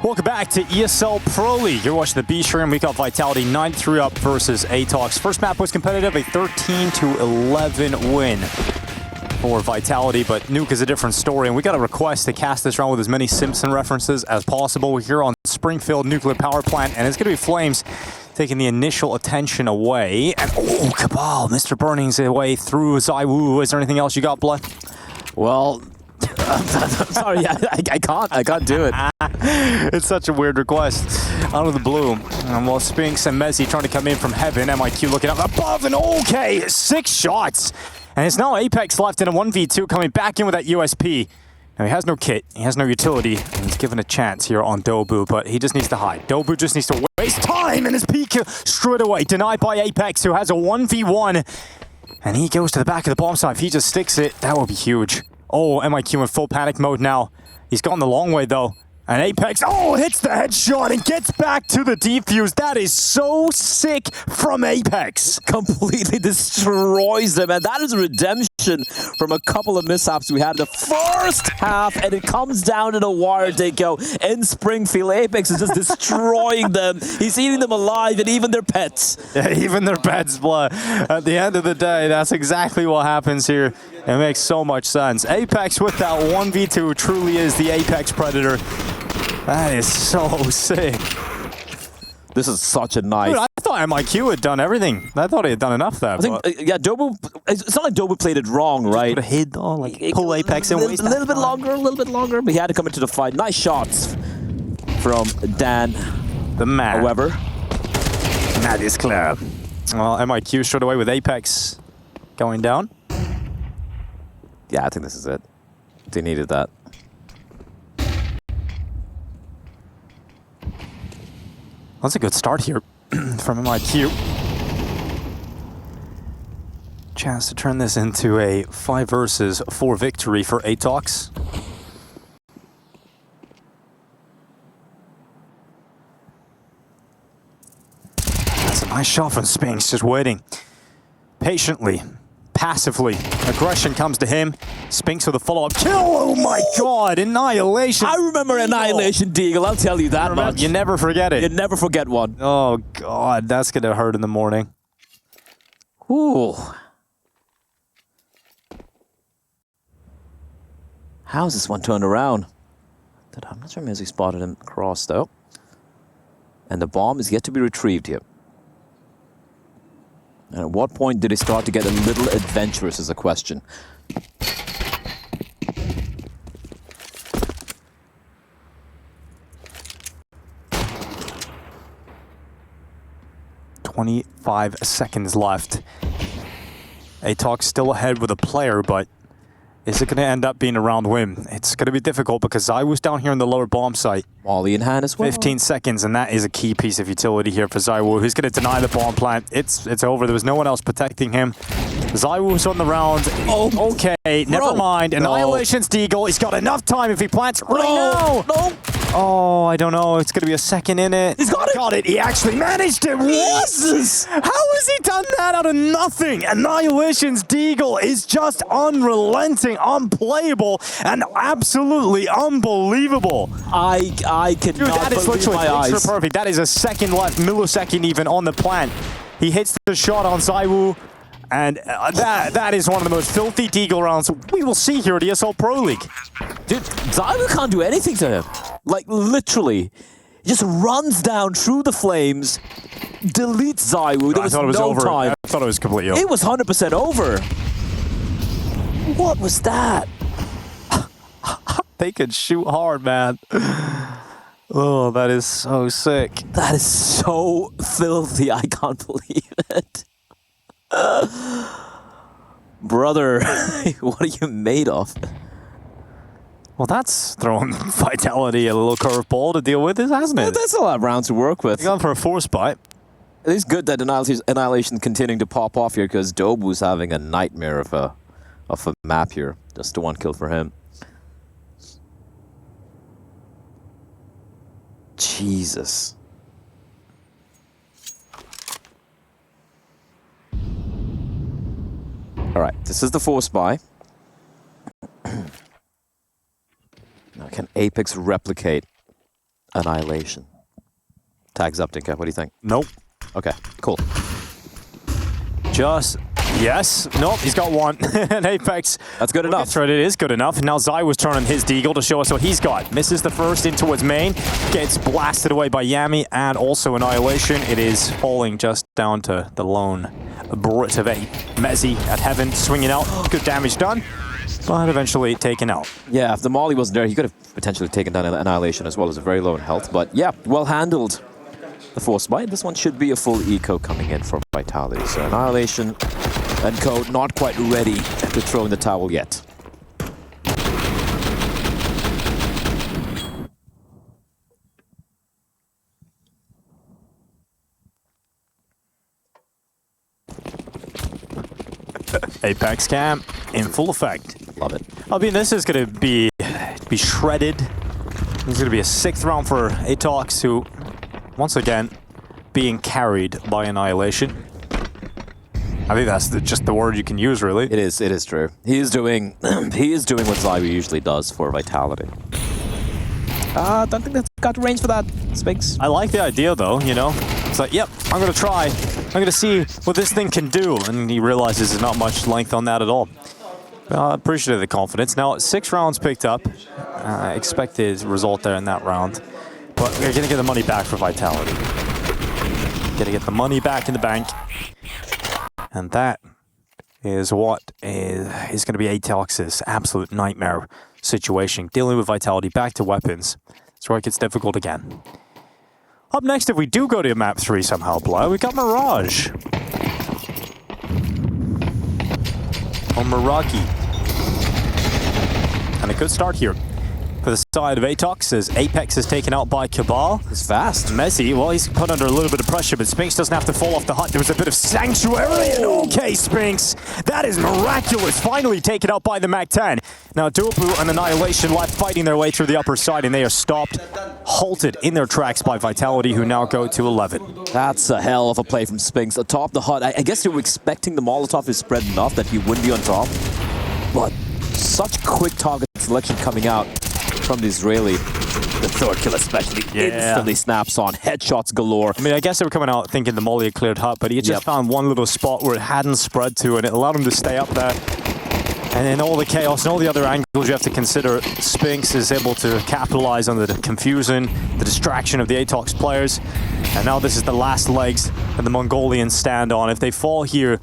S2: Welcome back to ESL Pro League. You're watching the B stream. We got Vitality 9-3 up versus ATOX. First map was competitive, a 13-11 win for Vitality, but Nuke is a different story, and we got a request to cast this round with as many Simpson references as possible. We're here on Springfield Nuclear Power Plant, and it's going to be Flames taking the initial attention away. And oh, Cabal, Mr. Burning's away through Zaiwu. Is there anything else you got, Blood?
S1: Well, sorry, I can't do it.
S2: It's such a weird request. Out of the blue. And while Spinks and Messi trying to come in from heaven, MIQ looking up above, and okay, 6 shots. And it's now Apex left in a 1v2 coming back in with that USP. Now he has no kit, he has no utility, and he's given a chance here on Dobu, but he just needs to hide. Dobu just needs to waste time, and his peak straight away denied by Apex, who has a 1v1. And he goes to the back of the bomb site. If he just sticks it, that would be huge. Oh, MIQ in full panic mode now. He's gone the long way, though. And Apex, oh, hits the headshot and gets back to the defuse. That is so sick from Apex.
S1: Completely destroys them, and that is a redemption from a couple of mishaps we had in the first half, and it comes down to the wire they go in Springfield. Apex is just destroying them. He's eating them alive, and even their pets.
S2: Yeah, even their pets, Blood. At the end of the day, that's exactly what happens here. It makes so much sense. Apex with that 1v2 truly is the Apex Predator. That is so sick.
S1: This is such a nice...
S2: Dude, I thought MIQ had done everything. I thought he had done enough there.
S1: I think, yeah, Dobu... It's not like Dobu played it wrong, right?
S2: Could have hid, though, like pull Apex in.
S1: A little bit longer, but he had to come into the fight. Nice shots from Dan.
S2: The man.
S1: However,
S2: that is clear. Well, MIQ straight away with Apex going down.
S1: yeah, I think this is it. They needed that.
S2: That's a good start here from MIQ. Chance to turn this into a 5 versus 4 victory for ATOX. That's a nice shot from Spinks, just waiting. Patiently, passively. Aggression comes to him. Spinks with a follow-up kill. Oh my god, Annihilation.
S1: I remember Annihilation, Deagle, I'll tell you that much.
S2: You never forget it.
S1: You never forget one.
S2: Oh god, that's gonna hurt in the morning.
S1: Ooh. How's this one turned around? I'm not sure Mizzy spotted him across though. And the bomb is yet to be retrieved here. And at what point did he start to get a little adventurous is a question.
S2: .25 seconds left. ATOX still ahead with a player, but is it going to end up being a round win? It's going to be difficult because I was down here in the lower bomb site.
S1: Molly in hand as well.
S2: 15 seconds, and that is a key piece of utility here for Zaiwu, who's going to deny the bomb plant. It's over. There was no one else protecting him. Zaiwu's on the round. Oh, okay, never mind. Annihilation's Deagle. He's got enough time if he plants right now.
S1: No.
S2: Oh, I don't know. It's going to be a second in it.
S1: He's got it.
S2: Got it. He actually managed it.
S1: Jesus.
S2: How has he done that out of nothing? Annihilation's Deagle is just unrelenting, unplayable, and absolutely unbelievable.
S1: I cannot believe my eyes.
S2: Perfect. That is a second left, millisecond even on the plant. He hits the shot on Zaiwu, and that is one of the most filthy Deagle rounds we will see here at ESL Pro League.
S1: Dude, Zaiwu can't do anything to him. Like, literally. He just runs down through the flames, deletes Zaiwu. There was no time.
S2: I thought it was completely over.
S1: It was 100% over. What was that?
S2: They could shoot hard, man. Oh, that is so sick.
S1: That is so filthy. I can't believe it. Brother, what are you made of?
S2: Well, that's throwing Vitality a little curveball to deal with, hasn't it?
S1: Well, that's a lot of rounds to work with.
S2: You're going for a 4 spot.
S1: It is good that Annihilation continuing to pop off here because Dobu's having a nightmare of a map here. Just the 1 kill for him. Jesus. All right, this is the 4 spy. Now, can Apex replicate Annihilation. Tags up, Dinka. What do you think?
S2: Nope.
S1: Okay, cool.
S2: Just, yes. Nope, he's got one. And Apex.
S1: That's good enough.
S2: That's right, it is good enough. And now Zai was turning his deagle to show us what he's got. Misses the first in towards main. Gets blasted away by Yami and also Annihilation. It is falling just down to the lone Brit of 8. Mezzi at Heaven, swinging out. Good damage done, but eventually taken out.
S1: Yeah, if the Molly wasn't there, he could have potentially taken down Annihilation as well as a very low in health. But yeah, well handled. The Force Bite. This one should be a full eco coming in from Vitality. So Annihilation and Co. not quite ready to throw in the towel yet.
S2: Apex cam in full effect.
S1: Love it.
S2: I mean, this is going to be shredded. This is going to be a 6th round for ATOX, who, once again, being carried by Annihilation. I think that's just the word you can use, really.
S1: It is true. He is doing what Zai usually does for Vitality. Don't think that's got range for that, Spinks.
S2: I like the idea, though, you know? It's like, yep, I'm going to try. I'm going to see what this thing can do. And he realizes there's not much length on that at all. Appreciate the confidence. Now, 6 rounds picked up. Expected result there in that round. But we're going to get the money back for Vitality. Going to get the money back in the bank. And that is what is going to be ATOX's absolute nightmare situation. Dealing with Vitality back to weapons. That's where it gets difficult again. Up next, if we do go to map 3 somehow, Blah, we got Mirage. Or Meraki. And a good start here for the side of ATOX as Apex is taken out by Cabal.
S1: It's fast.
S2: Mezzi, well, he's put under a little bit of pressure, but Spinks doesn't have to fall off the hut. There was a bit of sanctuary, and okay, Spinks, that is miraculous. Finally taken out by the MAC-10. Now, Duopu and Annihilation left fighting their way through the upper side, and they are stopped, halted in their tracks by Vitality, who now go to 11.
S1: That's a hell of a play from Spinks. Atop the hut, I guess they were expecting the Molotov is spread enough that he wouldn't be on top. But such quick target selection coming out from the Israeli. The third kill especially instantly snaps on. Headshots galore.
S2: I mean, I guess they were coming out thinking the Molly had cleared hut, but he just found one little spot where it hadn't spread to, and it allowed him to stay up there. And in all the chaos and all the other angles you have to consider, Spinks is able to capitalize on the confusion, the distraction of the ATOX players. And now this is the last legs that the Mongolians stand on. If they fall here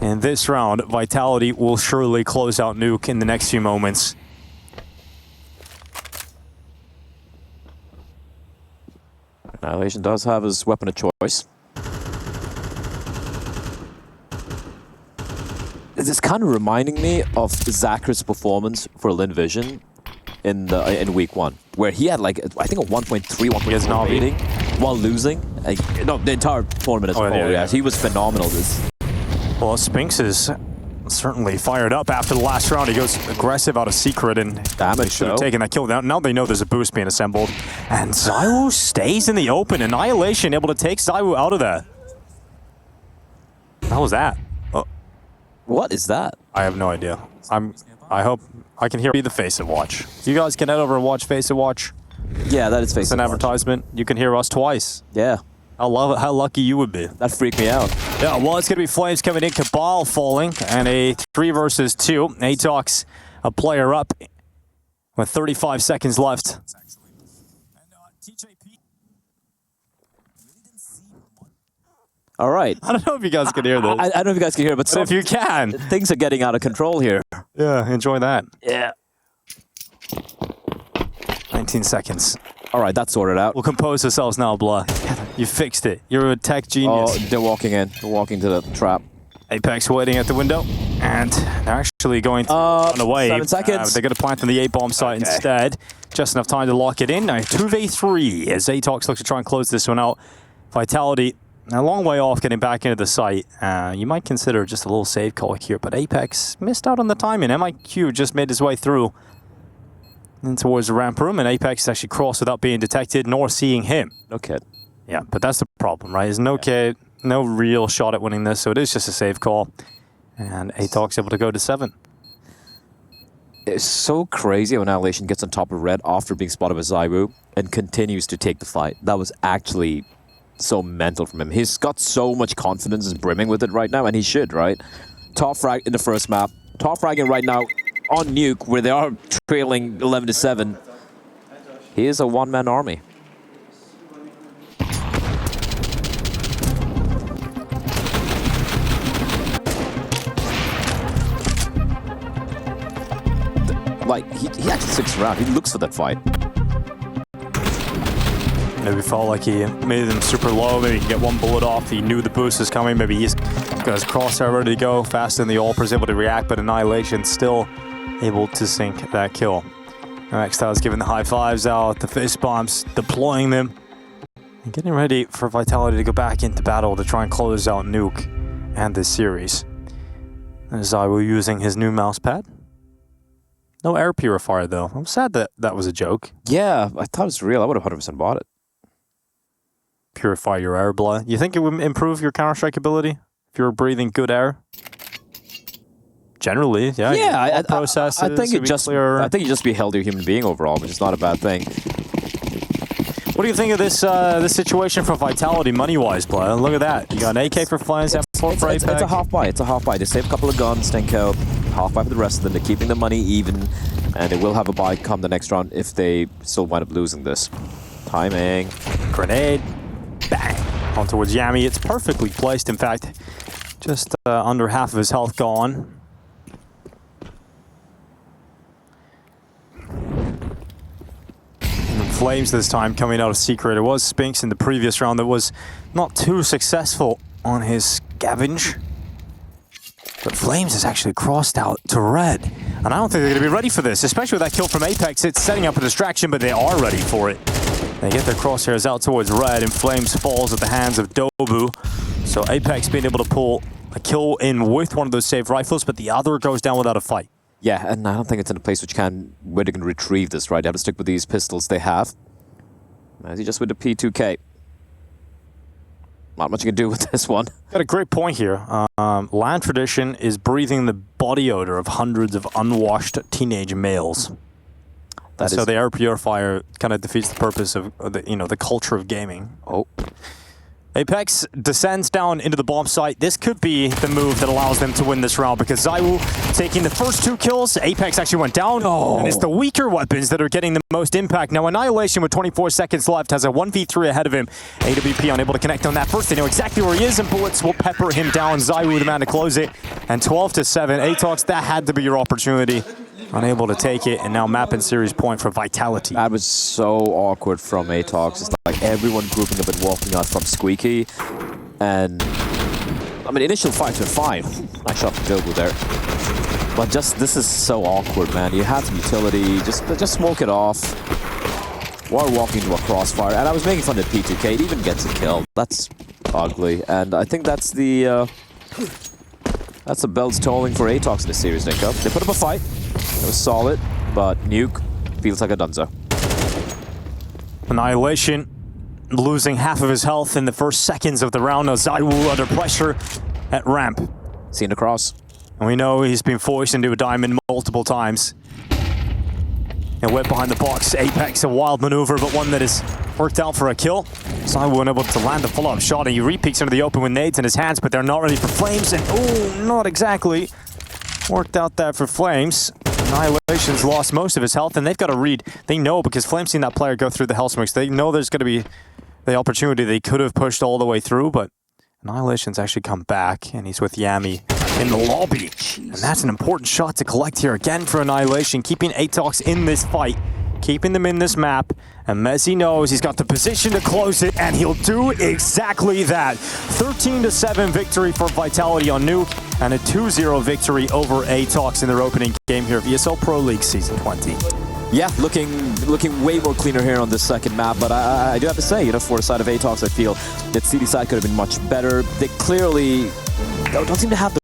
S2: in this round, Vitality will surely close out Nuke in the next few moments.
S1: Annihilation does have his weapon of choice. This is kind of reminding me of Zacher's performance for Lin Vision in week 1, where he had like, I think a 1.3, 1.4 rating while losing. No, the entire tournament as a whole. Yeah. He was phenomenal.
S2: Well, Spinks is certainly fired up after the last round. He goes aggressive out of secret, and
S1: damage
S2: should have taken that kill. Now they know there's a boost being assembled. And ZywOo stays in the open. Annihilation able to take ZywOo out of that. How was that?
S1: What is that?
S2: I have no idea. I hope I can hear the Face It Watch. You guys can head over and watch Face It Watch.
S1: Yeah, that is Face It Watch.
S2: It's an advertisement. You can hear us twice.
S1: Yeah.
S2: I love it. How lucky you would be.
S1: That freaked me out.
S2: Yeah, well, it's going to be Flames coming in, Cabal falling, and a 3 versus 2. ATOX, a player up with 35 seconds left.
S1: All right.
S2: I don't know if you guys can hear this.
S1: I don't know if you guys can hear it, but
S2: if you can.
S1: Things are getting out of control here.
S2: Yeah, enjoy that.
S1: Yeah.
S2: 19 seconds.
S1: All right, that's sorted out.
S2: We'll compose ourselves now, Blah. You fixed it. You're a tech genius.
S1: Oh, they're walking in. They're walking to the trap.
S2: Apex waiting at the window, and they're actually going to run away.
S1: 7 seconds.
S2: They're going to plant on the A-bomb site instead. Just enough time to lock it in. Now, 2v3 as ATOX looks to try and close this one out. Vitality a long way off getting back into the site. You might consider just a little save call here, but Apex missed out on the timing. MIQ just made his way through and towards the ramp room, and Apex actually crossed without being detected nor seeing him.
S1: No kid.
S2: Yeah, but that's the problem, right? There's no kid, no real shot at winning this, so it is just a save call. And ATOX able to go to 7.
S1: It's so crazy how Annihilation gets on top of Red after being spotted by Zaiwu and continues to take the fight. That was actually so mental from him. He's got so much confidence, is brimming with it right now, and he should, right? Top frag in the first map. Top fragging right now on Nuke, where they are trailing 11-7. He is a one-man army. Like, he actually sticks around. He looks for that fight.
S2: Maybe felt like he made them super low. Maybe he can get one bullet off. He knew the boost was coming. Maybe he's got his crosshair ready to go. Fast in the Ulper's able to react, but Annihilation still able to sink that kill. Xtal's giving the high fives out, the fist bombs, deploying them, and getting ready for Vitality to go back into battle to try and close out Nuke and this series. And Zaiwu using his new mouse pad. No air purifier though. I'm sad that that was a joke.
S1: Yeah, I thought it was real. I would have 100% bought it.
S2: Purify your air blood. You think it would improve your Counter-Strike ability if you were breathing good air? Generally, yeah.
S1: Yeah, I think
S2: it
S1: just be a healthier human being overall, which is not a bad thing.
S2: What do you think of this situation for Vitality money-wise, Blood? Look at that. You got an AK for Flames, M4 for Apex.
S1: It's a half buy. It's a half buy. They save a couple of guns, Stenko. Half buy for the rest of them. They're keeping the money even, and they will have a buy come the next round if they still wind up losing this. Timing.
S2: Grenade. Bang. On towards Yami. It's perfectly placed, in fact. Just under half of his health gone. And Flames this time coming out of Secret. It was Spinks in the previous round that was not too successful on his scavenge. But Flames is actually crossed out to Red. And I don't think they're going to be ready for this, especially with that kill from Apex. It's setting up a distraction, but they are ready for it. They get their crosshairs out towards Red, and Flames falls at the hands of Dobu. So Apex being able to pull a kill in with one of those saved rifles, but the other goes down without a fight.
S1: Yeah, and I don't think it's in a place where they can retrieve this, right? They have to stick with these pistols they have. As he just with the P2K. Not much you can do with this one.
S2: Got a great point here. Land Tradition is breathing the body odor of hundreds of unwashed teenage males. So the air purifier kind of defeats the purpose of the culture of gaming.
S1: Oh.
S2: Apex descends down into the bomb site. This could be the move that allows them to win this round because Zaiwu taking the first 2 kills. Apex actually went down.
S1: Oh.
S2: And it's the weaker weapons that are getting the most impact. Now Annihilation with 24 seconds left has a 1v3 ahead of him. AWP unable to connect on that first. They know exactly where he is and bullets will pepper him down. Zaiwu the man to close it. And 12-7. ATOX, that had to be your opportunity. Unable to take it, and now map and series point for Vitality.
S1: That was so awkward from ATOX. It's like everyone grouping up and walking out from Squeaky. And, I mean, initial fights were fine. I shot the Dobu there. But this is so awkward, man. You have some utility, just smoke it off. While walking into a crossfire. And I was making fun of P2K, it even gets a kill. That's ugly. And I think that's the bells tolling for ATOX in this series, Nico. They put up a fight. It was solid, but Nuke feels like a dunzo.
S2: Annihilation losing half of his health in the first seconds of the round. Now Zaiwu under pressure at ramp.
S1: Seen across.
S2: And we know he's been forced into a diamond multiple times. And went behind the box. Apex, a wild maneuver, but one that has worked out for a kill. Zaiwu unable to land the follow-up shot, and he re-peeks into the open with nades in his hands, but they're not ready for Flames, and oh, not exactly. Worked out that for Flames. Annihilation's lost most of his health, and they've got to read. They know, because Flames seen that player go through the hell smokes, they know there's going to be the opportunity they could have pushed all the way through, but Annihilation's actually come back, and he's with Yami in the lobby. Jeez. And that's an important shot to collect here again for Annihilation, keeping ATOX in this fight, keeping them in this map, and Messi knows he's got the position to close it, and he'll do exactly that. 13-7 victory for Vitality on Nuke, and a 2-0 victory over ATOX in their opening game here of ESL Pro League Season 20.
S1: Yeah, looking way more cleaner here on this second map, but I do have to say, for the side of ATOX, I feel that CD side could have been much better. They clearly don't seem to have the